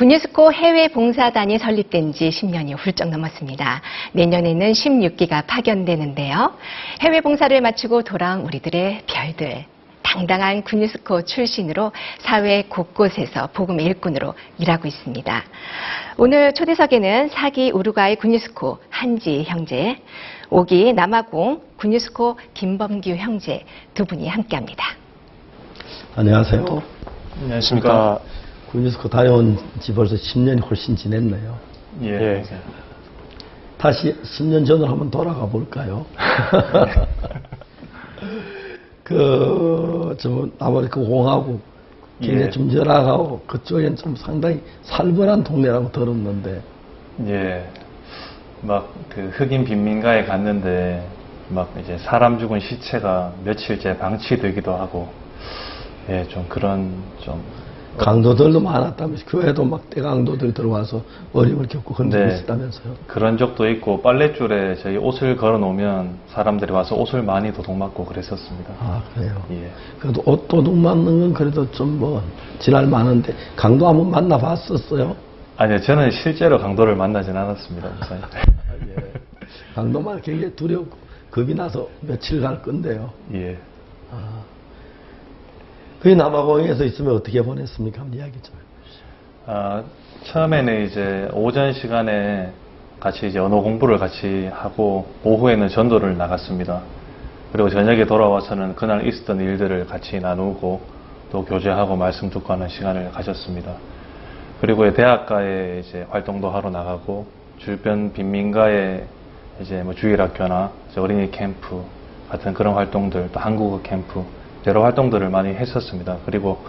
군유스코 해외 봉사단이 설립된 지 10년이 훌쩍 넘었습니다. 내년에는 16기가 파견되는데요. 해외 봉사를 마치고 돌아온 우리들의 별들. 당당한 군유스코 출신으로 사회 곳곳에서 복음의 일꾼으로 일하고 있습니다. 오늘 초대석에는 4기 우루과이 군유스코 한지 형제, 5기 남아공 군유스코 김범규 형제 두 분이 함께합니다. 안녕하세요. 안녕하십니까. 군유스코 다녀온 지 벌써 10년이 훨씬 지냈네요. 예. 다시 10년 전으로 한번 돌아가 볼까요? 아무래도 그 공화국 굉장히 좀 열악하고 그쪽엔 좀 상당히 살벌한 동네라고 들었는데. 예. 막 그 흑인 빈민가에 갔는데 막 이제 사람 죽은 시체가 며칠째 방치되기도 하고, 예, 좀 그런 좀 강도들도 많았다면서 교회도 막 떼강도들이 들어와서 어려움을 겪고 그런 적이 있었다면서요? 그런 적도 있고, 빨랫줄에 저희 옷을 걸어 놓으면 사람들이 와서 옷을 많이 도둑맞고 그랬었습니다. 아, 그래요? 예. 그래도 옷 도둑맞는 건 그래도 좀 지날 만한데, 강도 한번 만나봤었어요? 아니요, 저는 실제로 강도를 만나진 않았습니다. 예. 강도만 굉장히 두렵고 겁이 나서 며칠 갈 건데요. 예. 그 남아공에서 있으면 어떻게 보냈습니까? 한번 이야기 좀 해주시죠. 처음에는 이제 오전 시간에 같이 이제 언어 공부를 같이 하고, 오후에는 전도를 나갔습니다. 그리고 저녁에 돌아와서는 그날 있었던 일들을 같이 나누고 또 교제하고 말씀 듣고 하는 시간을 가졌습니다. 그리고 대학가에 이제 활동도 하러 나가고, 주변 빈민가에 이제 주일학교나 이제 어린이 캠프 같은 그런 활동들, 또 한국어 캠프, 여러 활동들을 많이 했었습니다. 그리고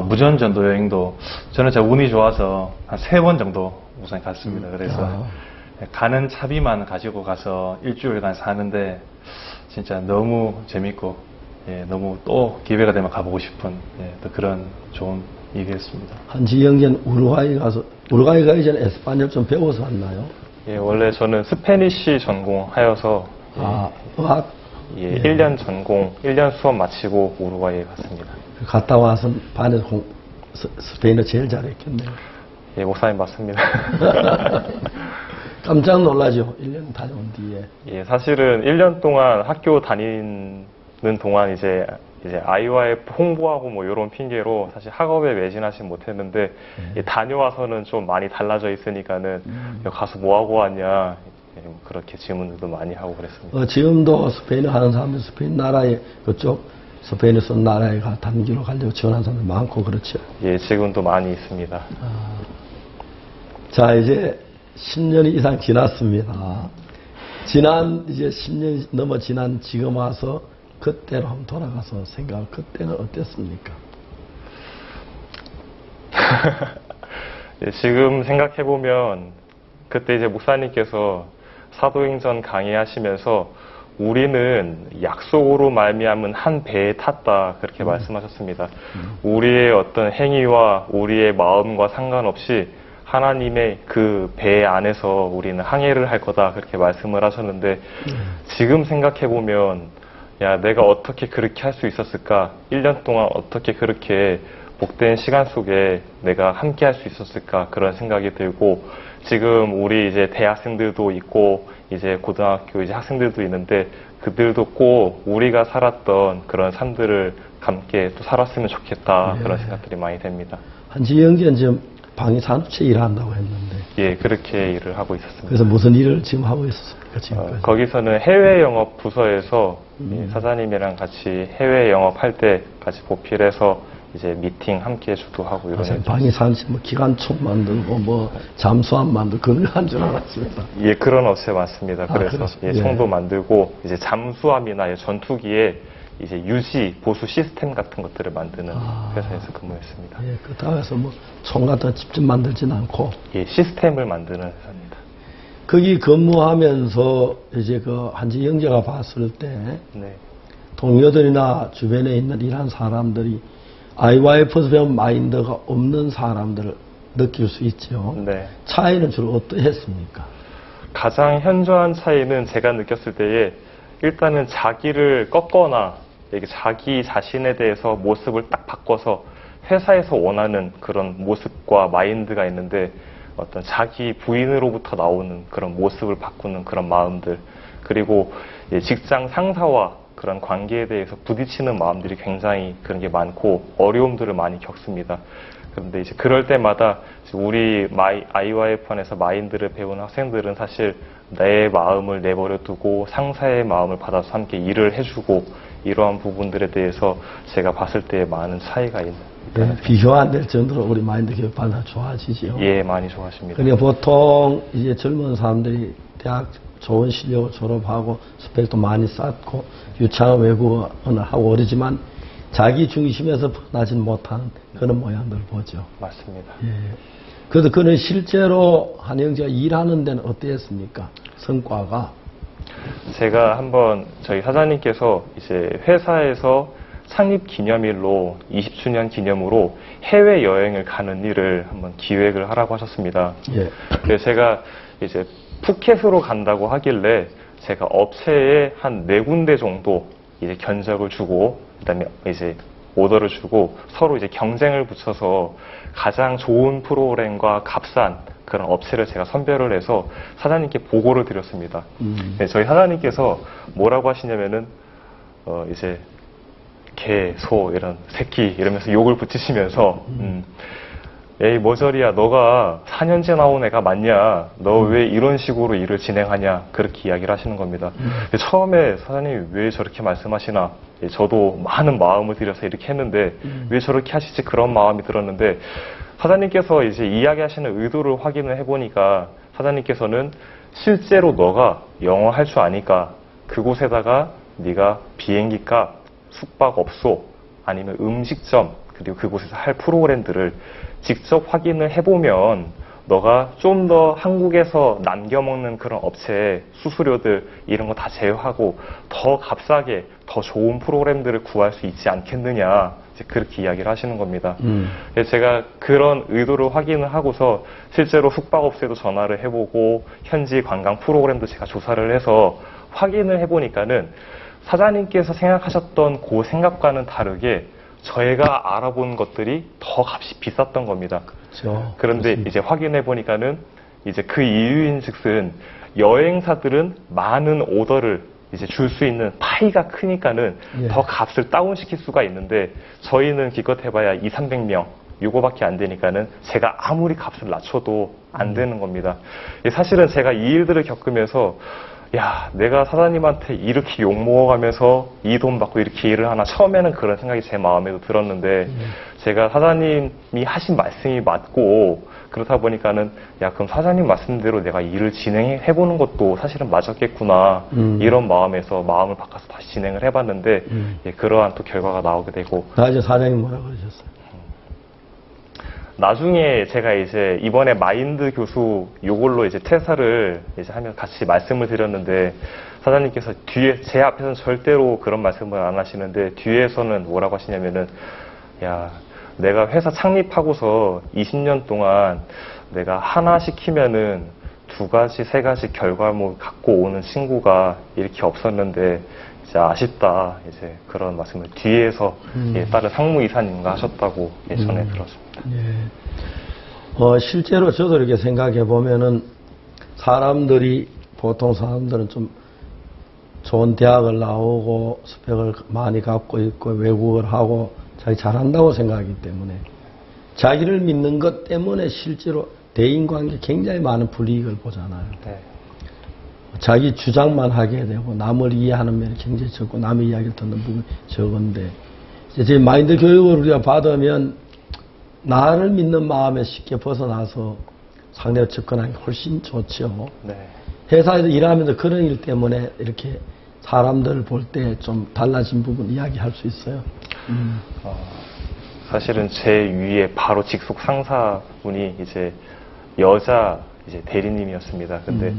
무전 전도 여행도 저는 제가 운이 좋아서 한 3번 정도 우선 갔습니다. 그래서 가는 차비만 가지고 가서 일주일간 사는데 진짜 너무 재밌고, 예, 너무 또 기회가 되면 가보고 싶은, 예, 또 그런 좋은 일이었습니다. 한지 형제는 우루과이 가기 전에 에스파뇰 좀 배워서 왔나요? 예, 원래 저는 스페니쉬 전공하여서 의학? 예, 1년 전공, 1년 수업 마치고 우루과이에 갔습니다. 갔다 와서 반에서 스페인어 제일 잘했겠네요. 예, 목사님 맞습니다. 깜짝 놀라죠, 1년 다녀온 뒤에. 예, 사실은 1년 동안 학교 다니는 동안 이제 IYF 홍보하고 뭐 이런 핑계로 사실 학업에 매진하지 못했는데, 예, 다녀와서는 좀 많이 달라져 있으니까는 가서 뭐 하고 왔냐, 예, 그렇게 질문들도 많이 하고 그랬습니다. 지금도 스페인어 하는 사람들, 스페인 나라에 그쪽 스페인어 쓰는 나라에 단기로 가려고 지원하는 사람들 많고 그렇죠. 예, 지금도 많이 있습니다. 자, 이제 10년이 이상 지났습니다. 이제 10년이 넘어 지난 지금 와서 그때로 한번 돌아가서 생각을, 그때는 어땠습니까? 예, 지금 생각해보면 그때 이제 목사님께서 사도행전 강의하시면서 우리는 약속으로 말미암은 한 배에 탔다, 그렇게 말씀하셨습니다. 우리의 어떤 행위와 우리의 마음과 상관없이 하나님의 그 배 안에서 우리는 항해를 할 거다, 그렇게 말씀을 하셨는데, 지금 생각해보면 야, 내가 어떻게 그렇게 할 수 있었을까? 1년 동안 어떻게 그렇게 복된 시간 속에 내가 함께 할 수 있었을까? 그런 생각이 들고, 지금 우리 이제 대학생들도 있고, 이제 고등학교 이제 학생들도 있는데, 그들도 꼭 우리가 살았던 그런 삶들을 함께 또 살았으면 좋겠다. 네. 그런 생각들이 많이 됩니다. 한지 형제는 지금 방위 산업체 일한다고 했는데. 예, 그렇게 일을 하고 있었습니다. 그래서 무슨 일을 지금 하고 있었습니까, 지금까지? 거기서는 해외 영업 부서에서 예, 사장님이랑 같이 해외 영업할 때 같이 보필해서 이제 미팅 함께 주도하고 이런. 방위 산업 뭐 기관총 만들고 잠수함 만들고 그런 거 한 줄 알았습니다. 예, 그런 업체 맞습니다. 그래서 그렇습니다. 예, 총도 만들고 이제 잠수함이나 전투기에 이제 유지 보수 시스템 같은 것들을 만드는 회사에서 근무했습니다. 예, 그렇다고 해서 총 같은 거 직접 만들진 않고. 예, 시스템을 만드는 회사입니다. 거기 근무하면서 이제 그 한지 형제가 봤을 때 네. 동료들이나 주변에 있는 일한 사람들이 IYF에서 배운 마인드가 없는 사람들을 느낄 수 있죠. 네. 차이는 주로 어떠했습니까? 가장 현저한 차이는 제가 느꼈을 때에 일단은 자기를 꺾거나 자기 자신에 대해서 모습을 딱 바꿔서 회사에서 원하는 그런 모습과 마인드가 있는데 어떤 자기 부인으로부터 나오는 그런 모습을 바꾸는 그런 마음들, 그리고 직장 상사와 그런 관계에 대해서 부딪히는 마음들이 굉장히 그런 게 많고 어려움들을 많이 겪습니다. 그런데 이제 그럴 때마다 우리 IYF원에서 마인드를 배우는 학생들은 사실 내 마음을 내버려 두고 상사의 마음을 받아서 함께 일을 해주고 이러한 부분들에 대해서 제가 봤을 때 많은 차이가 있는. 네, 비교 안 될 정도로 우리 마인드 교육 받아 좋아지죠. 예, 많이 좋아하십니다. 그러니까 보통 이제 젊은 사람들이 대학 좋은 실력을 졸업하고 스펙도 많이 쌓고 유창한 외국어를 하고 어리지만 자기 중심에서 벗어나진 못하는 그런 모양들을 보죠. 맞습니다. 예. 그래서 그는 실제로 한영재가 일하는 데는 어땠습니까? 성과가? 제가 한번 저희 사장님께서 이제 회사에서 창립 기념일로 20주년 기념으로 해외 여행을 가는 일을 한번 기획을 하라고 하셨습니다. 예. 그래서 제가 이제 푸켓으로 간다고 하길래 제가 업체에 한 4군데 정도 이제 견적을 주고 그다음에 이제 오더를 주고 서로 이제 경쟁을 붙여서 가장 좋은 프로그램과 값싼 그런 업체를 제가 선별을 해서 사장님께 보고를 드렸습니다. 네, 저희 사장님께서 뭐라고 하시냐면은 이제 개, 소 이런 새끼 이러면서 욕을 붙이시면서 에이 머저리야 너가 4년째 나온 애가 맞냐, 너 왜 이런 식으로 일을 진행하냐, 그렇게 이야기를 하시는 겁니다. 처음에 사장님이 왜 저렇게 말씀하시나, 저도 많은 마음을 들여서 이렇게 했는데 왜 저렇게 하시지, 그런 마음이 들었는데 사장님께서 이제 이야기하시는 의도를 확인을 해보니까 사장님께서는 실제로 너가 영어 할 줄 아니까 그곳에다가 네가 비행기 값, 숙박업소 아니면 음식점 그리고 그곳에서 할 프로그램들을 직접 확인을 해보면 너가 좀 더 한국에서 남겨먹는 그런 업체 수수료들 이런 거 다 제외하고 더 값싸게 더 좋은 프로그램들을 구할 수 있지 않겠느냐, 이제 그렇게 이야기를 하시는 겁니다. 그래서 제가 그런 의도를 확인을 하고서 실제로 숙박업체도 전화를 해보고 현지 관광 프로그램도 제가 조사를 해서 확인을 해보니까는 사장님께서 생각하셨던 그 생각과는 다르게 저희가 알아본 것들이 더 값이 비쌌던 겁니다. 그렇죠. 그런데 그렇습니다. 이제 확인해 보니까는 이제 그 이유인즉슨 여행사들은 많은 오더를 이제 줄 수 있는 파이가 크니까는 예. 더 값을 다운시킬 수가 있는데 저희는 기껏 해봐야 200~300명 요거밖에 안 되니까는 제가 아무리 값을 낮춰도 안 되는 겁니다. 사실은 제가 이 일들을 겪으면서 야, 내가 사장님한테 이렇게 욕먹어가면서 이 돈 받고 이렇게 일을 하나, 처음에는 그런 생각이 제 마음에도 들었는데 제가 사장님이 하신 말씀이 맞고 그렇다 보니까는 야, 그럼 사장님 말씀대로 내가 일을 진행해보는 것도 사실은 맞았겠구나, 이런 마음에서 마음을 바꿔서 다시 진행을 해봤는데 예, 그러한 또 결과가 나오게 되고. 나중에 사장님 뭐라고 그러셨어요? 나중에 제가 이제 이번에 마인드 교수 요걸로 이제 퇴사를 이제 하면 같이 말씀을 드렸는데 사장님께서 뒤에 제 앞에서는 절대로 그런 말씀을 안 하시는데 뒤에서는 뭐라고 하시냐면은 야, 내가 회사 창립하고서 20년 동안 내가 하나 시키면은 2가지, 3가지 결과물 갖고 오는 친구가 이렇게 없었는데 이제 아쉽다, 이제 그런 말씀을 뒤에서 예, 다른 상무이사님과 하셨다고 예, 전에 들었습니다. 예. 실제로 저도 이렇게 생각해 보면은 사람들이, 보통 사람들은 좀 좋은 대학을 나오고 스펙을 많이 갖고 있고 외국어를 하고 자기 잘한다고 생각하기 때문에 자기를 믿는 것 때문에 실제로 대인관계 굉장히 많은 불이익을 보잖아요. 네. 자기 주장만 하게 되고 남을 이해하는 면이 굉장히 적고 남의 이야기를 듣는 부분이 적은데 이제 마인드 교육을 우리가 받으면 나를 믿는 마음에 쉽게 벗어나서 상대와 접근하는 게 훨씬 좋죠. 네. 회사에서 일하면서 그런 일 때문에 이렇게 사람들을 볼 때 좀 달라진 부분 이야기할 수 있어요. 사실은 제 위에 바로 직속 상사분이 이제 여자 이제 대리님이었습니다. 근데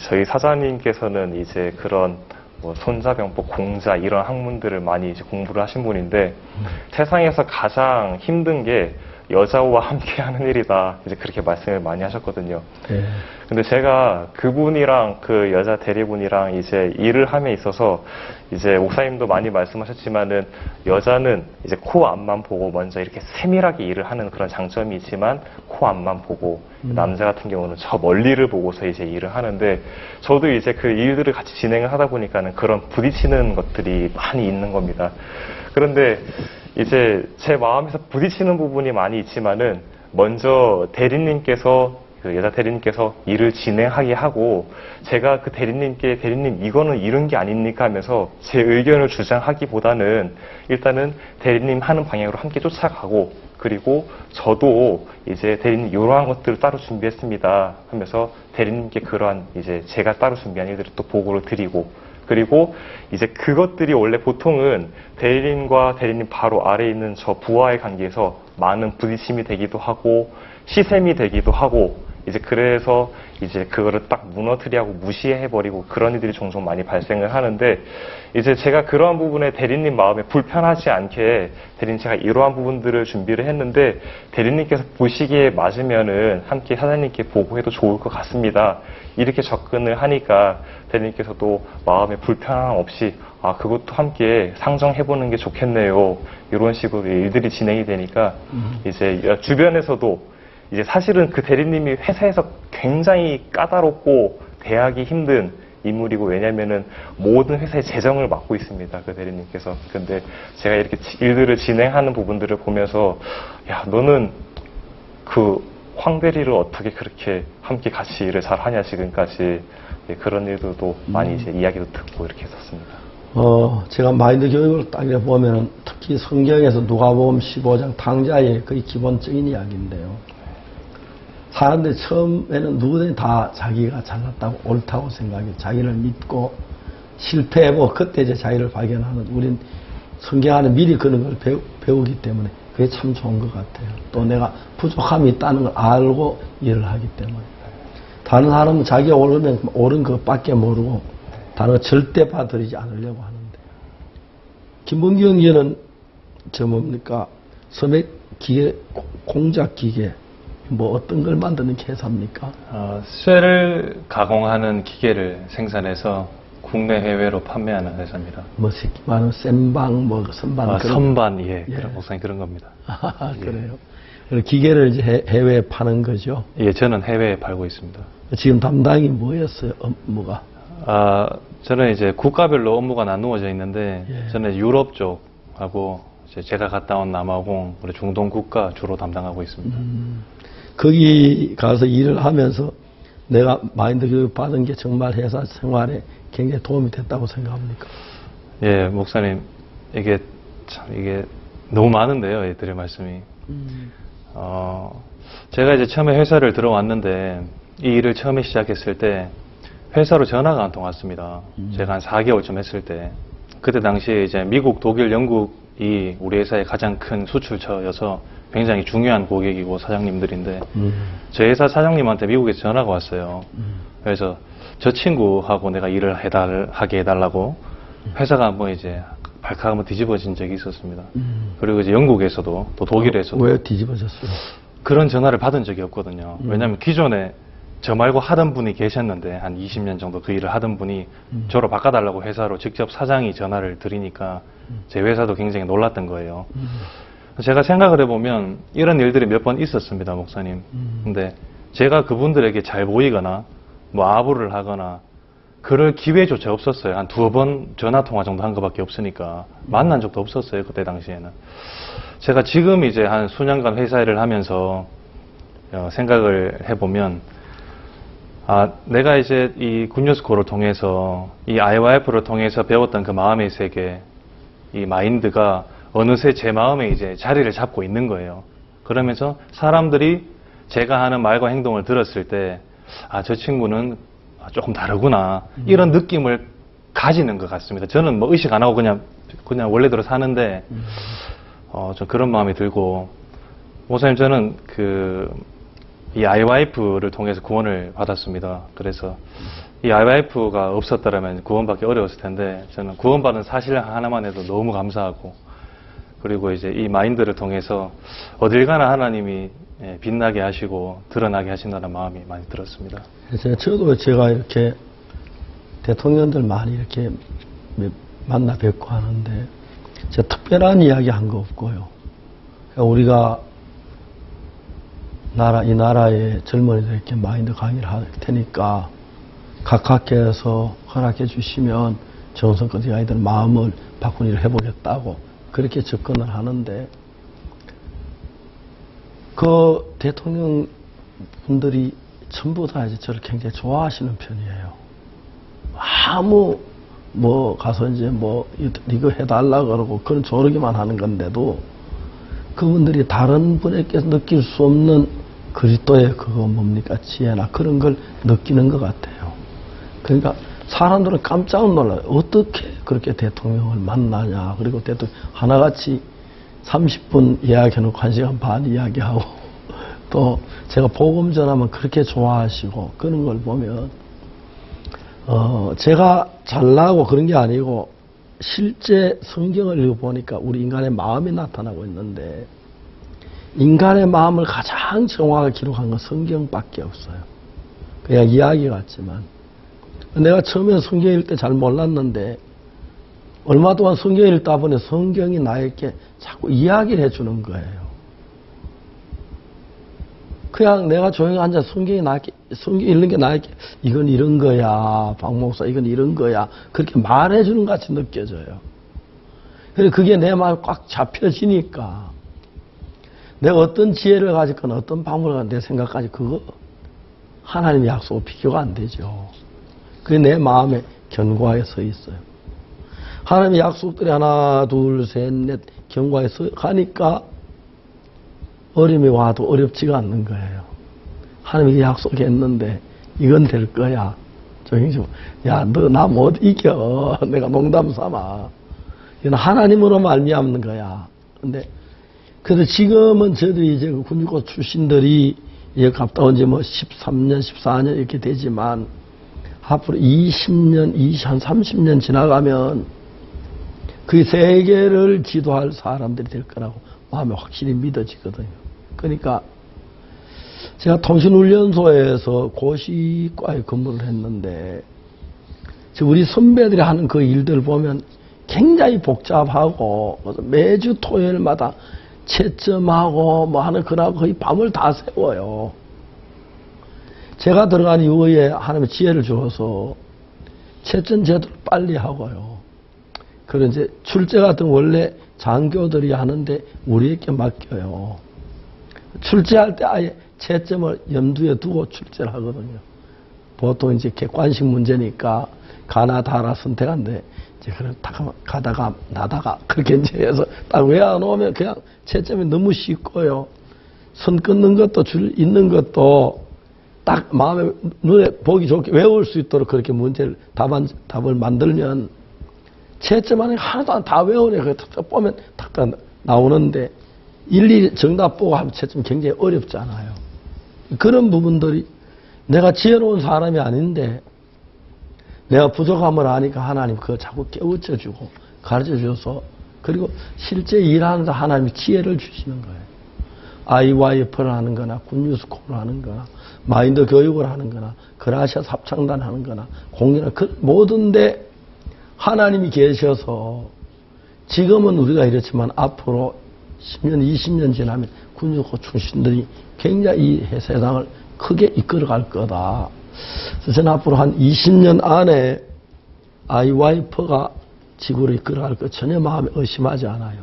저희 사장님께서는 이제 그런 뭐 손자병법, 공자 이런 학문들을 많이 이제 공부를 하신 분인데 세상에서 가장 힘든 게 여자와 함께 하는 일이다. 이제 그렇게 말씀을 많이 하셨거든요. 네. 근데 제가 그분이랑 그 여자 대리분이랑 이제 일을 함에 있어서 이제 목사님도 많이 말씀하셨지만은 여자는 이제 코 앞만 보고 먼저 이렇게 세밀하게 일을 하는 그런 장점이 있지만 코 앞만 보고 남자 같은 경우는 저 멀리를 보고서 이제 일을 하는데 저도 이제 그 일들을 같이 진행을 하다 보니까는 그런 부딪히는 것들이 많이 있는 겁니다. 그런데 이제 제 마음에서 부딪히는 부분이 많이 있지만은 먼저 대리님께서 그 여자 대리님께서 일을 진행하게 하고 제가 그 대리님께 대리님 이거는 이런 게 아닙니까 하면서 제 의견을 주장하기보다는 일단은 대리님 하는 방향으로 함께 쫓아가고 그리고 저도 이제 대리님 이러한 것들을 따로 준비했습니다 하면서 대리님께 그러한 이제 제가 따로 준비한 일들을 또 보고를 드리고 그리고 이제 그것들이 원래 보통은 대리님과 대리님 바로 아래에 있는 저 부하의 관계에서 많은 부딪힘이 되기도 하고 시샘이 되기도 하고 이제 그래서 이제 그거를 딱 무너뜨리고 무시해버리고 그런 일들이 종종 많이 발생을 하는데 이제 제가 그러한 부분에 대리님 마음에 불편하지 않게 대리님 제가 이러한 부분들을 준비를 했는데 대리님께서 보시기에 맞으면은 함께 사장님께 보고해도 좋을 것 같습니다. 이렇게 접근을 하니까 대리님께서도 마음에 불편함 없이 아 그것도 함께 상정해보는 게 좋겠네요. 이런 식으로 일들이 진행이 되니까 이제 주변에서도 이제 사실은 그 대리님이 회사에서 굉장히 까다롭고 대하기 힘든 인물이고 왜냐면은 모든 회사의 재정을 맡고 있습니다. 그 대리님께서. 근데 제가 이렇게 일들을 진행하는 부분들을 보면서 야 너는 그 황 대리를 어떻게 그렇게 함께 같이 일을 잘 하냐 지금까지 그런 일들도 많이 이제 이야기도 듣고 이렇게 했었습니다. 제가 마인드 교육을 딱 이렇게 보면은 특히 성경에서 누가복음 15장 탕자의 거의 기본적인 이야기인데요. 사람들이 처음에는 누구든지 다 자기가 잘났다고 옳다고 생각해 자기를 믿고 실패해보고 그때 이제 자기를 발견하는 우린 성경 안에 미리 그런 걸 배우기 때문에 그게 참 좋은 것 같아요. 또 내가 부족함이 있다는 걸 알고 일을 하기 때문에 다른 사람은 자기가 옳은 것밖에 모르고 다른 걸 절대 받아들이지 않으려고 하는데 김범기 형제는 저 뭡니까 섬액 기계 공작 기계 뭐 어떤 걸 만드는 회사입니까? 쇠를 가공하는 기계를 생산해서 국내 해외로 판매하는 회사입니다. 뭐 새끼 많은 센방 뭐 선반 선반 예. 그런 목사님 그런 겁니다. 그래요. 그리고 기계를 이제 해외에 파는 거죠. 예, 저는 해외에 팔고 있습니다. 지금 담당이 뭐였어요? 업무가? 저는 이제 국가별로 업무가 나누어져 있는데 저는 유럽 쪽하고 제가 갔다 온 남아공 그리고 중동 국가 주로 담당하고 있습니다. 거기 가서 일을 하면서 내가 마인드 교육 받은 게 정말 회사 생활에 굉장히 도움이 됐다고 생각합니까? 예, 목사님 이게 너무 많은데요, 이 드릴 말씀이. 제가 이제 처음에 회사를 들어왔는데 이 일을 처음에 시작했을 때 회사로 전화가 한 통 왔습니다. 제가 한 4개월쯤 했을 때 그때 당시에 이제 미국, 독일, 영국이 우리 회사의 가장 큰 수출처여서 굉장히 중요한 고객이고 사장님들인데 저희 회사 사장님한테 미국에서 전화가 왔어요. 그래서 저 친구하고 내가 일을 하게 해달라고 회사가 한번 이제 발칵 한번 뒤집어진 적이 있었습니다. 그리고 이제 영국에서도 또 독일에서도 왜 뒤집어졌어요? 그런 전화를 받은 적이 없거든요. 왜냐하면 기존에 저 말고 하던 분이 계셨는데 한 20년 정도 그 일을 하던 분이 저로 바꿔달라고 회사로 직접 사장이 전화를 드리니까 제 회사도 굉장히 놀랐던 거예요. 제가 생각을 해보면 이런 일들이 몇 번 있었습니다, 목사님. 근데 제가 그분들에게 잘 보이거나 뭐 아부를 하거나 그럴 기회조차 없었어요. 한 2번 전화통화 정도 한 것밖에 없으니까 만난 적도 없었어요, 그때 당시에는. 제가 지금 이제 한 수년간 회사 일을 하면서 생각을 해보면 내가 이제 이 굿뉴스코를 통해서 이 IYF를 통해서 배웠던 그 마음의 세계, 이 마인드가 어느새 제 마음에 이제 자리를 잡고 있는 거예요. 그러면서 사람들이 제가 하는 말과 행동을 들었을 때 저 친구는 조금 다르구나 이런 느낌을 가지는 것 같습니다. 저는 뭐 의식 안 하고 그냥 원래대로 사는데 좀 그런 마음이 들고 목사님 저는 이 IYF를 통해서 구원을 받았습니다. 그래서 이 IYF가 없었더라면 구원받기 어려웠을 텐데 저는 구원받은 사실 하나만 해도 너무 감사하고 그리고 이제 이 마인드를 통해서 어딜 가나 하나님이 빛나게 하시고 드러나게 하신다는 마음이 많이 들었습니다. 저도 제가 이렇게 대통령들 많이 이렇게 만나 뵙고 하는데 제가 특별한 이야기 한 거 없고요. 우리가 이 나라의 젊은이들에게 마인드 강의를 할 테니까 각하께서 허락해 주시면 정성껏 아이들 마음을 바꾼 일을 해보겠다고 그렇게 접근을 하는데 그 대통령 분들이 전부 다 이제 저를 굉장히 좋아하시는 편이에요. 아무 가서 이제 이거 해달라 그러고 그런 조르기만 하는 건데도 그분들이 다른 분에게서 느낄 수 없는 그리스도의 그거 뭡니까 지혜나 그런 걸 느끼는 것 같아요. 그러니까 사람들은 깜짝 놀라요. 어떻게 그렇게 대통령을 만나냐. 그리고 대통령 하나같이 30분 이야기해놓고 1시간 반 이야기하고 또 제가 복음 전하면 그렇게 좋아하시고 그런 걸 보면 제가 잘나고 그런 게 아니고 실제 성경을 읽어보니까 우리 인간의 마음이 나타나고 있는데 인간의 마음을 가장 정확하게 기록한 건 성경밖에 없어요. 그냥 이야기 같지만 내가 처음에 성경 읽을 때 잘 몰랐는데 얼마 동안 성경 읽다 보니 성경이 나에게 자꾸 이야기를 해주는 거예요. 그냥 내가 조용히 앉아서 성경 읽는 게 나에게 이건 이런 거야. 박 목사 이건 이런 거야. 그렇게 말해주는 것 같이 느껴져요. 그래서 그게 내 마음에 꽉 잡혀지니까 내가 어떤 지혜를 가지거나 어떤 방법을 가지거나 내 생각까지 그거 하나님의 약속과 비교가 안 되죠. 그게 내 마음에 견고하게 서 있어요. 하나님의 약속들이 하나 둘 셋 넷 견고하게 서 가니까 어려움이 와도 어렵지가 않는 거예요. 하나님이 약속했는데 이건 될 거야. 야, 너 나 못 이겨. 내가 농담 삼아. 이건 하나님으로 말미암는 거야. 근데 그래서 지금은 저희들이 이제 군주고 출신들이 이제 갔다 온 지 13년, 14년 이렇게 되지만 앞으로 20년, 한 30년 지나가면 그 세계를 지도할 사람들이 될 거라고 마음에 확실히 믿어지거든요. 그러니까 제가 통신훈련소에서 고시과에 근무를 했는데 우리 선배들이 하는 그 일들 보면 굉장히 복잡하고 매주 토요일마다 채점하고 하는 그날 거의 밤을 다 세워요. 제가 들어간 이후에 하나님의 지혜를 주어서 채점 제도를 빨리 하고요. 그런 이제 출제 같은 원래 장교들이 하는데 우리에게 맡겨요. 출제할 때 아예 채점을 염두에 두고 출제를 하거든요. 보통 이제 객관식 문제니까 가나 다라 선택한데 이제 그런 가다가 나다가 그렇게 이제 해서 딱 외워놓으면 그냥 채점이 너무 쉽고요. 선 끊는 것도 줄 있는 것도 딱 마음에 눈에 보기 좋게 외울 수 있도록 그렇게 문제를 답을 만들면 채점 안에 하나도 다 외우네. 그거 딱 보면 딱 나오는데 일일이 정답 보고 하면 채점 굉장히 어렵잖아요. 그런 부분들이 내가 지혜로운 사람이 아닌데 내가 부족함을 아니까 하나님 그거 자꾸 깨우쳐주고 가르쳐줘서 그리고 실제 일하는데 하나님이 지혜를 주시는 거예요. IYF를 하는 거나 군유스쿨을 하는 거나 마인드 교육을 하는 거나 그라시아 합창단 하는 거나 공연을 그 모든데 하나님이 계셔서 지금은 우리가 이렇지만 앞으로 10년, 20년 지나면 군유스쿨 출신들이 굉장히 이 세상을 크게 이끌어갈 거다. 그래서 저는 앞으로 한 20년 안에 IYF가 지구를 이끌어갈 거 전혀 마음에 의심하지 않아요.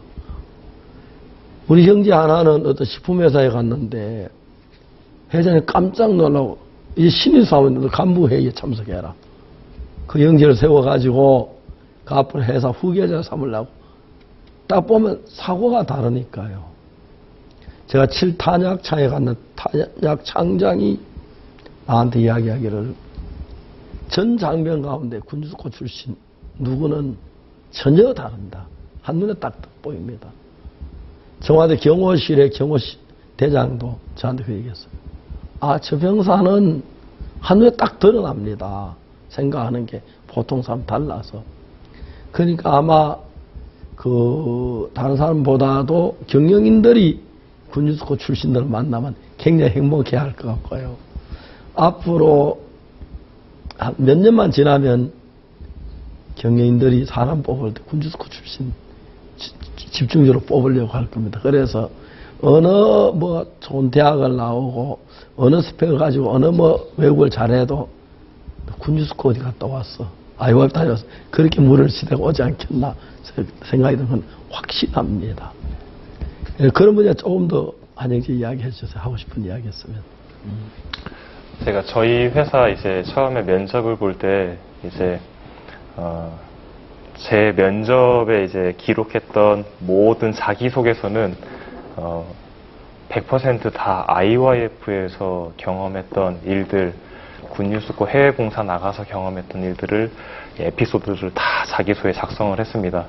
우리 형제 하나는 어떤 식품회사에 갔는데 회장이 깜짝 놀라고 이 신입사원들 간부회의에 참석해라. 그 형제를 세워가지고 그 앞으로 회사 후계자 삼으려고 딱 보면 사고가 다르니까요. 제가 7탄약차에 갔는데 탄약 창장이 나한테 이야기하기를 전 장병 가운데 군수코 출신 누구는 전혀 다릅니다. 한눈에 딱 보입니다. 청와대 경호실의 경호실 대장도 저한테 그 얘기했어요. 아, 저 병사는 한눈에 딱 드러납니다. 생각하는 게 보통 사람 달라서. 그러니까 아마 다른 사람보다도 경영인들이 군유스코 출신들을 만나면 굉장히 행복해 할 것 같고요. 앞으로 한 몇 년만 지나면 경영인들이 사람 뽑을 때 군유스코 출신 집중적으로 뽑으려고 할 겁니다. 그래서 어느 좋은 대학을 나오고 어느 스펙을 가지고 어느 외국을 잘해도 군유스코 어디 갔다 왔어. 아이오아이 다녀왔어. 그렇게 물을 시대가 오지 않겠나 생각이 드는 건 확신합니다. 그런 분야 조금 더 한영재 이야기해 주세요. 하고 싶은 이야기 했으면. 제가 저희 회사 이제 처음에 면접을 볼 때 이제 제 면접에 이제 기록했던 모든 자기소개서는 100% 다 IYF에서 경험했던 일들, 군유스코 해외 봉사 나가서 경험했던 일들을 에피소드를 다 자기소에 작성을 했습니다.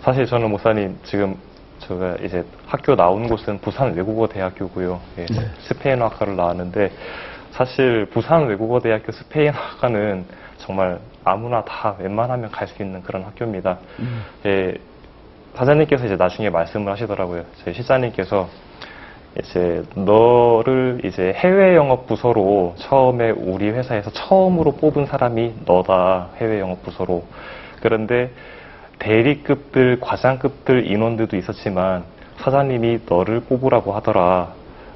사실 저는 목사님 지금 제가 이제 학교 나온 곳은 부산 외국어 대학교고요. 네. 스페인어학과를 나왔는데 사실 부산 외국어 대학교 스페인어학과는 정말 아무나 다 웬만하면 갈 수 있는 그런 학교입니다. 사장님께서 이제 나중에 말씀을 하시더라고요. 저희 실장님께서 이제 너를 이제 해외 영업 부서로 처음에 우리 회사에서 처음으로 뽑은 사람이 너다. 해외 영업 부서로. 그런데 대리급들, 과장급들 인원들도 있었지만 사장님이 너를 뽑으라고 하더라.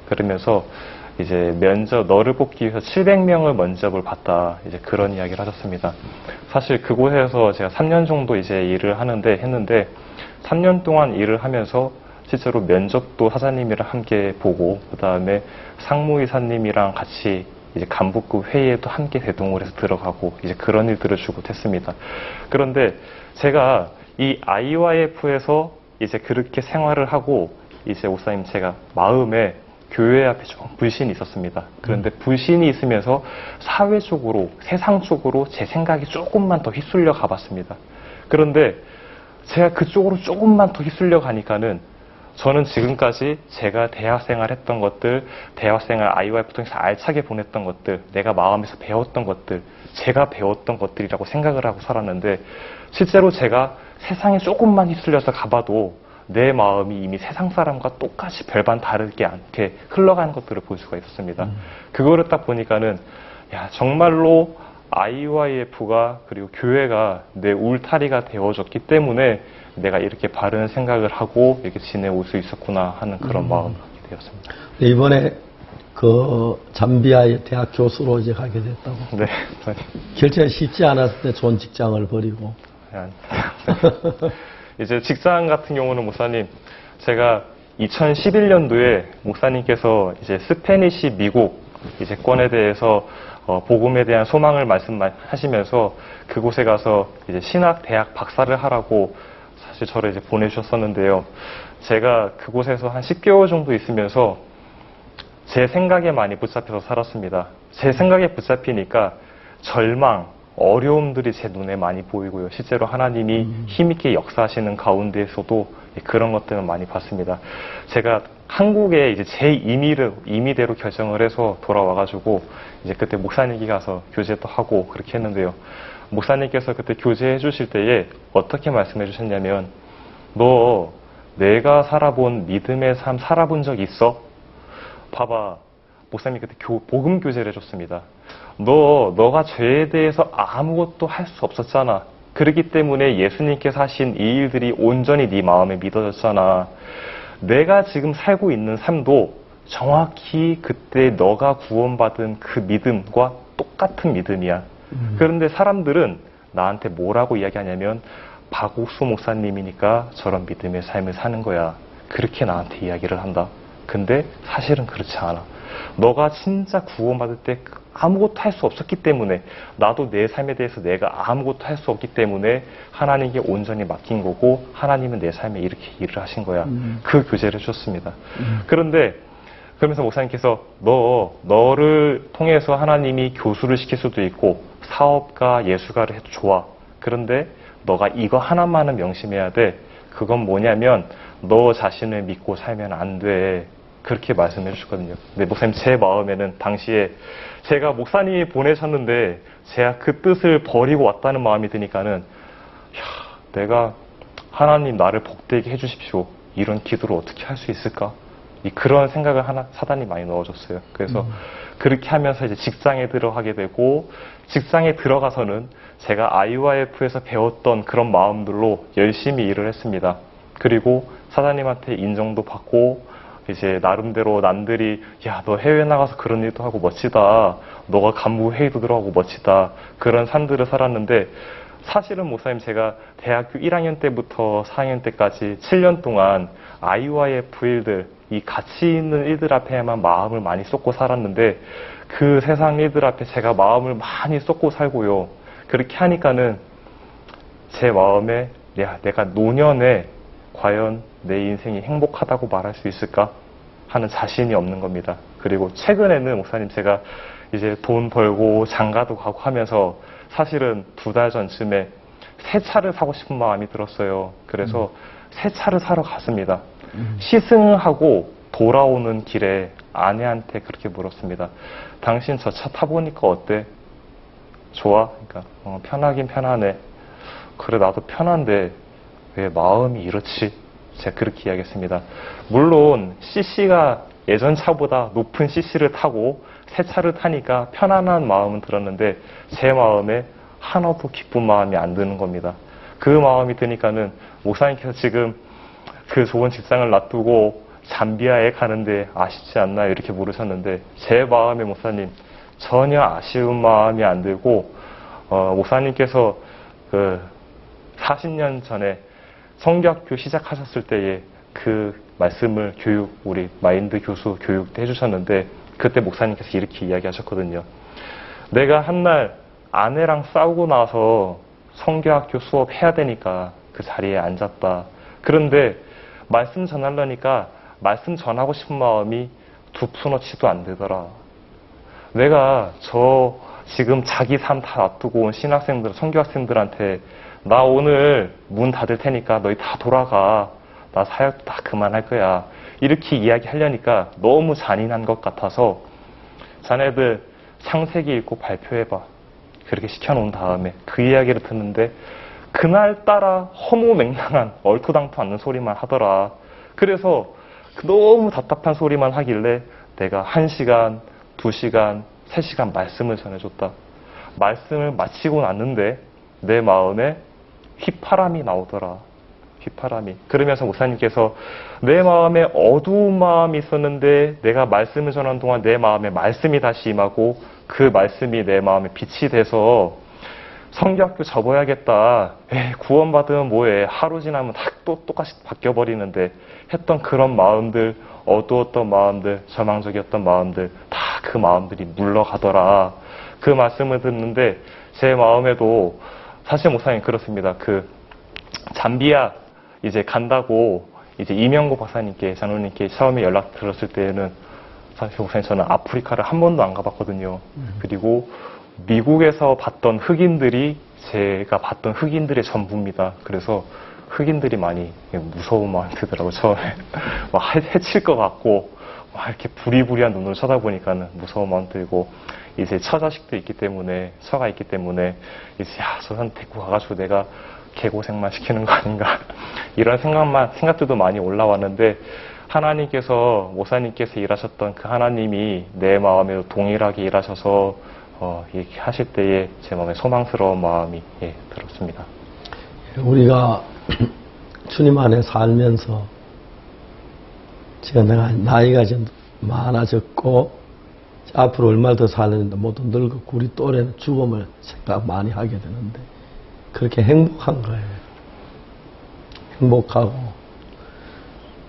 그러면서 이제 너를 뽑기 위해서 700명을 면접을 봤다. 이제 그런 이야기를 하셨습니다. 사실 그곳에서 제가 3년 정도 이제 일을 했는데 3년 동안 일을 하면서 실제로 면접도 사장님이랑 함께 보고 그 다음에 상무이사님이랑 같이 이제 간부급 회의에도 함께 대동을 해서 들어가고 이제 그런 일들을 주고했습니다. 그런데 제가 이 IYF에서 이제 그렇게 생활을 하고 이제 목사님 제가 마음에 교회 앞에 좀 불신이 있었습니다. 그런데 불신이 있으면서 사회적으로, 세상적으로 제 생각이 조금만 더 휩쓸려 가봤습니다. 그런데 제가 그쪽으로 조금만 더 휩쓸려 가니까는 저는 지금까지 제가 대학생활 했던 것들, 대학생활 IYF 통해서 알차게 보냈던 것들, 내가 마음에서 배웠던 것들, 제가 배웠던 것들이라고 생각을 하고 살았는데 실제로 제가 세상에 조금만 휩쓸려서 가봐도 내 마음이 이미 세상 사람과 똑같이 별반 다르게 않게 흘러가는 것들을 볼 수가 있었습니다. 그거를 딱 보니까는 야 정말로 IYF가 그리고 교회가 내 울타리가 되어줬기 때문에 내가 이렇게 바른 생각을 하고 이렇게 지내올 수 있었구나 하는 그런 마음을 갖게 되었습니다. 이번에 잠비아의 대학 교수로 이제 가게 됐다고. 네. 결정이 쉽지 않았을 때 좋은 직장을 버리고. 이제 직장 같은 경우는 목사님, 제가 2011년도에 목사님께서 이제 스페니시 미국 이제 권에 대해서 복음에 대한 소망을 말씀하시면서 그곳에 가서 이제 신학 대학 박사를 하라고 사실 저를 이제 보내주셨었는데요. 제가 그곳에서 한 10개월 정도 있으면서 제 생각에 많이 붙잡혀서 살았습니다. 제 생각에 붙잡히니까 절망, 어려움들이 제 눈에 많이 보이고요. 실제로 하나님이 힘있게 역사하시는 가운데에서도 그런 것들을 많이 봤습니다. 제가 한국에 이제 제 임의대로 결정을 해서 돌아와가지고 이제 그때 목사님께 가서 교제도 하고 그렇게 했는데요. 목사님께서 그때 교제해 주실 때에 어떻게 말씀해 주셨냐면 너 내가 살아본 믿음의 삶 살아본 적 있어? 봐봐. 목사님이 그때 복음 교제를 해줬습니다. 너가 죄에 대해서 아무것도 할 수 없었잖아. 그렇기 때문에 예수님께서 하신 이 일들이 온전히 네 마음에 믿어졌잖아. 내가 지금 살고 있는 삶도 정확히 그때 너가 구원받은 그 믿음과 똑같은 믿음이야. 그런데 사람들은 나한테 뭐라고 이야기하냐면 박옥수 목사님이니까 저런 믿음의 삶을 사는 거야. 그렇게 나한테 이야기를 한다. 근데 사실은 그렇지 않아. 너가 진짜 구원받을 때 아무것도 할 수 없었기 때문에 나도 내 삶에 대해서 내가 아무것도 할 수 없기 때문에 하나님께 온전히 맡긴 거고 하나님은 내 삶에 이렇게 일을 하신 거야. 그 교제를 해줬습니다. 그런데 그러면서 목사님께서 너를 통해서 하나님이 교수를 시킬 수도 있고 사업가, 예술가를 해도 좋아. 그런데 너가 이거 하나만은 명심해야 돼. 그건 뭐냐면 너 자신을 믿고 살면 안 돼. 그렇게 말씀해 주셨거든요. 근데 목사님 제 마음에는 당시에 제가 목사님이 보내셨는데 제가 그 뜻을 버리고 왔다는 마음이 드니까는 내가 하나님 나를 복되게 해주십시오. 이런 기도를 어떻게 할 수 있을까? 그런 생각을 사단이 많이 넣어줬어요. 그래서 그렇게 하면서 이제 직장에 들어가게 되고, 직장에 들어가서는 제가 IYF에서 배웠던 그런 마음들로 열심히 일을 했습니다. 그리고 사장님한테 인정도 받고, 이제 나름대로 남들이 야, 너 해외 나가서 그런 일도 하고 멋지다. 너가 간부 회의도 들어가고 멋지다. 그런 삶들을 살았는데, 사실은 목사님 제가 대학교 1학년 때부터 4학년 때까지 7년 동안 IYF 일들, 이 가치 있는 일들 앞에만 마음을 많이 쏟고 살았는데, 그 세상 일들 앞에 제가 마음을 많이 쏟고 살고요. 그렇게 하니까는 제 마음에 야, 내가 노년에 과연 내 인생이 행복하다고 말할 수 있을까 하는 자신이 없는 겁니다. 그리고 최근에는 목사님 제가 이제 돈 벌고 장가도 가고 하면서 사실은 2달 전쯤에 새 차를 사고 싶은 마음이 들었어요. 그래서 새 차를 사러 갔습니다. 시승하고 돌아오는 길에 아내한테 그렇게 물었습니다. 당신 저 차 타보니까 어때? 좋아? 그러니까 편하긴 편하네. 그래 나도 편한데 왜 마음이 이렇지? 제가 그렇게 이야기했습니다. 물론 CC가 예전 차보다 높은 CC를 타고 새 차를 타니까 편안한 마음은 들었는데 제 마음에 하나도 기쁜 마음이 안 드는 겁니다. 그 마음이 드니까는 목사님께서 지금 그 좋은 직장을 놔두고 잠비아에 가는데 아쉽지 않나요? 이렇게 물으셨는데 제 마음에 목사님 전혀 아쉬운 마음이 안 들고 목사님께서 그 40년 전에 성교학교 시작하셨을 때에 그 말씀을 우리 마인드 교수 교육 때 해주셨는데 그때 목사님께서 이렇게 이야기하셨거든요. 내가 한날 아내랑 싸우고 나서 성교학교 수업 해야 되니까 그 자리에 앉았다. 그런데 말씀 전하려니까 말씀 전하고 싶은 마음이 두 푼어치도 안 되더라. 내가 저 지금 자기 삶 다 놔두고 온 신학생들, 성교학생들한테 나 오늘 문 닫을 테니까 너희 다 돌아가. 나 사역도 다 그만할 거야. 이렇게 이야기하려니까 너무 잔인한 것 같아서 자네들 창세기 읽고 발표해봐. 그렇게 시켜놓은 다음에 그 이야기를 듣는데 그날따라 허무맹랑한 얼토당토 않는 소리만 하더라. 그래서 너무 답답한 소리만 하길래 내가 1시간, 2시간, 3시간 말씀을 전해줬다. 말씀을 마치고 났는데 내 마음에 휘파람이 나오더라. 휘파람이. 그러면서 목사님께서 내 마음에 어두운 마음이 있었는데 내가 말씀을 전하는 동안 내 마음에 말씀이 다시 임하고 그 말씀이 내 마음에 빛이 돼서 성교학교 접어야겠다. 구원받으면 뭐해. 하루 지나면 또 똑같이 바뀌어버리는데 했던 그런 마음들, 어두웠던 마음들, 절망적이었던 마음들 다 그 마음들이 물러가더라. 그 말씀을 듣는데 제 마음에도 사실 목사님 그렇습니다. 그 잠비아 이제 간다고 이제 이명고 박사님께 장로님께 처음에 연락 들었을 때는 사실 목사님 저는 아프리카를 한 번도 안 가봤거든요. 그리고 미국에서 봤던 흑인들이 제가 봤던 흑인들의 전부입니다. 그래서 흑인들이 많이 무서운 마음이 들더라고요. 처음에 막 해칠 것 같고 막 이렇게 부리부리한 눈으로 쳐다보니까는 무서운 마음 들고 이제 처자식도 있기 때문에 처가 있기 때문에 이제 저 사람 데리고 가가지고 내가 개고생만 시키는 거 아닌가 이런 생각들도 많이 올라왔는데 하나님께서 목사님께서 일하셨던 그 하나님이 내 마음에도 동일하게 일하셔서 이렇게 하실 때에 제 마음에 소망스러운 마음이 들었습니다. 우리가 주님 안에 살면서 지금 내가 나이가 좀 많아졌고 앞으로 얼마나 더 살았는데 모두 늙었고 우리 또래는 죽음을 생각 많이 하게 되는데 그렇게 행복한 거예요. 행복하고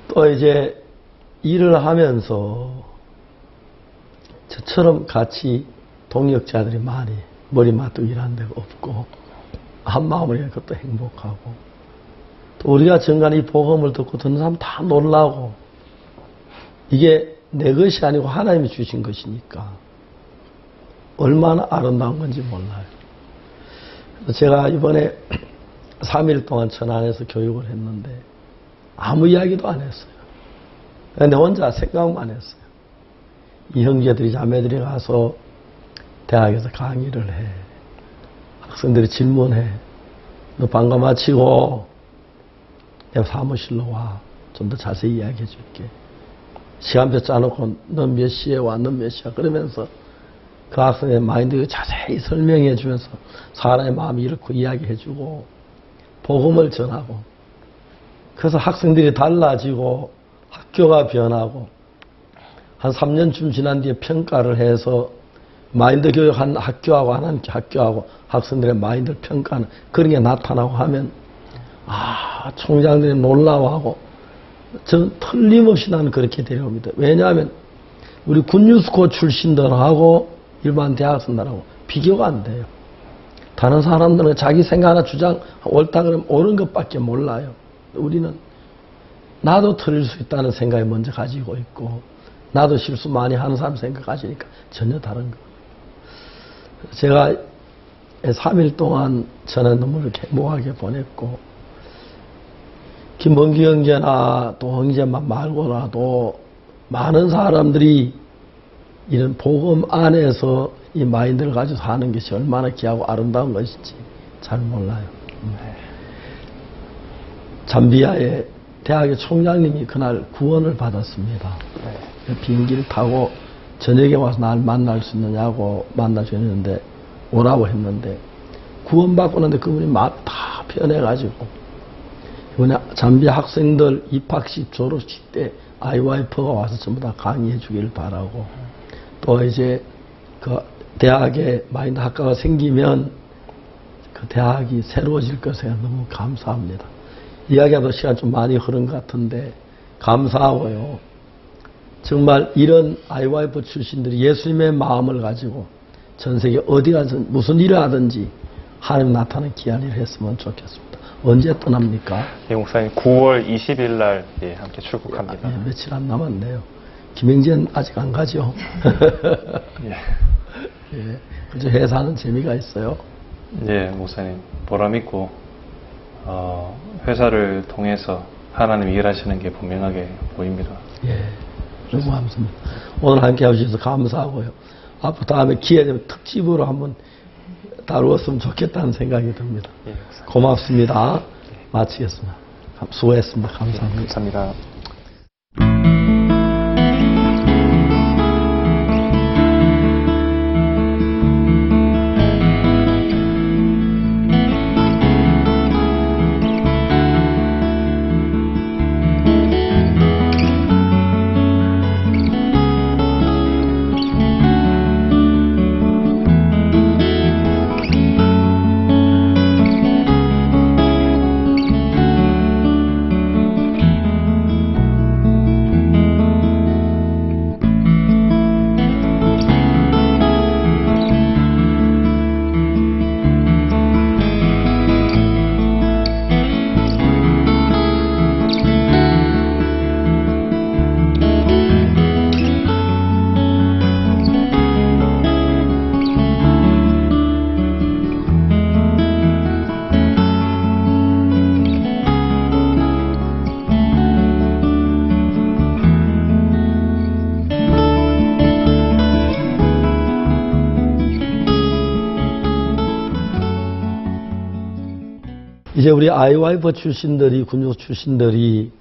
또 이제 일을 하면서 저처럼 같이 동역자들이 많이 머리 맞대고 일하는 데가 없고 한 마음으로 그것도 행복하고 또 우리가 정말 이 복음을 듣고 듣는 사람 다 놀라고 이게 내 것이 아니고 하나님이 주신 것이니까 얼마나 아름다운 건지 몰라요. 제가 이번에 3일 동안 천안에서 교육을 했는데 아무 이야기도 안 했어요. 근데 혼자 생각만 했어요. 이 형제들이 자매들이 가서 대학에서 강의를 해. 학생들이 질문해. 너 방과 마치고 내 사무실로 와. 좀 더 자세히 이야기해 줄게. 시간표 짜놓고 넌 몇 시에 와, 넌 몇 시야. 그러면서 그 학생의 마인드를 자세히 설명해 주면서 사람의 마음이 이렇게 이야기해 주고 복음을 전하고 그래서 학생들이 달라지고 학교가 변하고 한 3년쯤 지난 뒤에 평가를 해서 마인드 교육한 학교하고 안 한 학교하고 학생들의 마인드를 평가하는 그런 게 나타나고 하면 총장들이 놀라워하고 저 틀림없이 나는 그렇게 데려옵니다. 왜냐하면 우리 군유스코 출신들하고 일반 대학생들하고 비교가 안 돼요. 다른 사람들은 자기 생각하나 주장 옳다 그러면 옳은 것밖에 몰라요. 우리는 나도 틀릴 수 있다는 생각이 먼저 가지고 있고 나도 실수 많이 하는 사람 생각 가지니까 전혀 다른 거예요. 제가 3일 동안 저는 너무 이렇게 행복하게 보냈고 김범기 형제나 또 형제만 말고라도 많은 사람들이 이런 복음 안에서 이 마인드를 가지고 사는 것이 얼마나 귀하고 아름다운 것인지 잘 몰라요. 잠비아의 대학의 총장님이 그날 구원을 받았습니다. 비행기를 타고 저녁에 와서 날 만날 수 있느냐고 만나주는데 오라고 했는데 구원받고 나는데 그분이 마음 다 변해가지고 이번에 잠비아 학생들 입학식 졸업식 때 IYF가 와서 전부 다 강의해 주기를 바라고 또 이제 그 대학에 마인드 학과가 생기면 그 대학이 새로워질 것에 너무 감사합니다. 이야기하다 시간 좀 많이 흐른 것 같은데 감사하고요. 정말 이런 IYF 출신들이 예수님의 마음을 가지고 전 세계 어디 가서 무슨 일을 하든지 하나님 나타나는 귀한 일을 했으면 좋겠습니다. 언제 떠납니까? 예, 목사님 9월 20일 날 예, 함께 출국합니다. 예, 며칠 안 남았네요. 김영진 아직 안 가죠? 예. 예, 그저 회사는 재미가 있어요. 예, 목사님 보람 있고 회사를 통해서 하나님 일하시는 게 분명하게 보입니다. 예, 너무 감사합니다. 오늘 함께 해주셔서 감사하고요. 앞으로 다음에 기회 되면 특집으로 한번 다루었으면 좋겠다는 생각이 듭니다. 예, 고맙습니다. 마치겠습니다. 수고했습니다. 감사합니다. 감사합니다. 이제 우리 IYF 출신들이, 군유 출신들이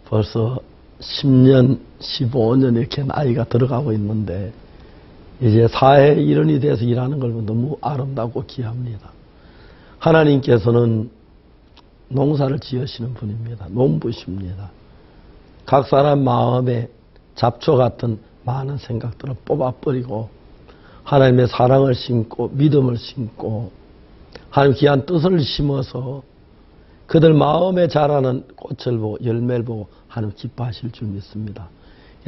벌써 10년, 15년 이렇게 나이가 들어가고 있는데 이제 사회 일원이 돼서 일하는 걸 너무 아름답고 귀합니다. 하나님께서는 농사를 지으시는 분입니다. 농부십니다. 각 사람 마음에 잡초 같은 많은 생각들을 뽑아버리고 하나님의 사랑을 심고 믿음을 심고 하나님 귀한 뜻을 심어서 그들 마음에 자라는 꽃을 보고 열매를 보고 하나님 기뻐하실 줄 믿습니다.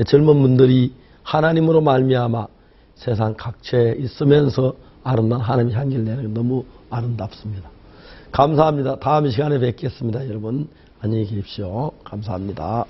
젊은 분들이 하나님으로 말미암아 세상 각처에 있으면서 아름다운 하나님의 향기를 내는 게 너무 아름답습니다. 감사합니다. 다음 시간에 뵙겠습니다. 여러분 안녕히 계십시오. 감사합니다.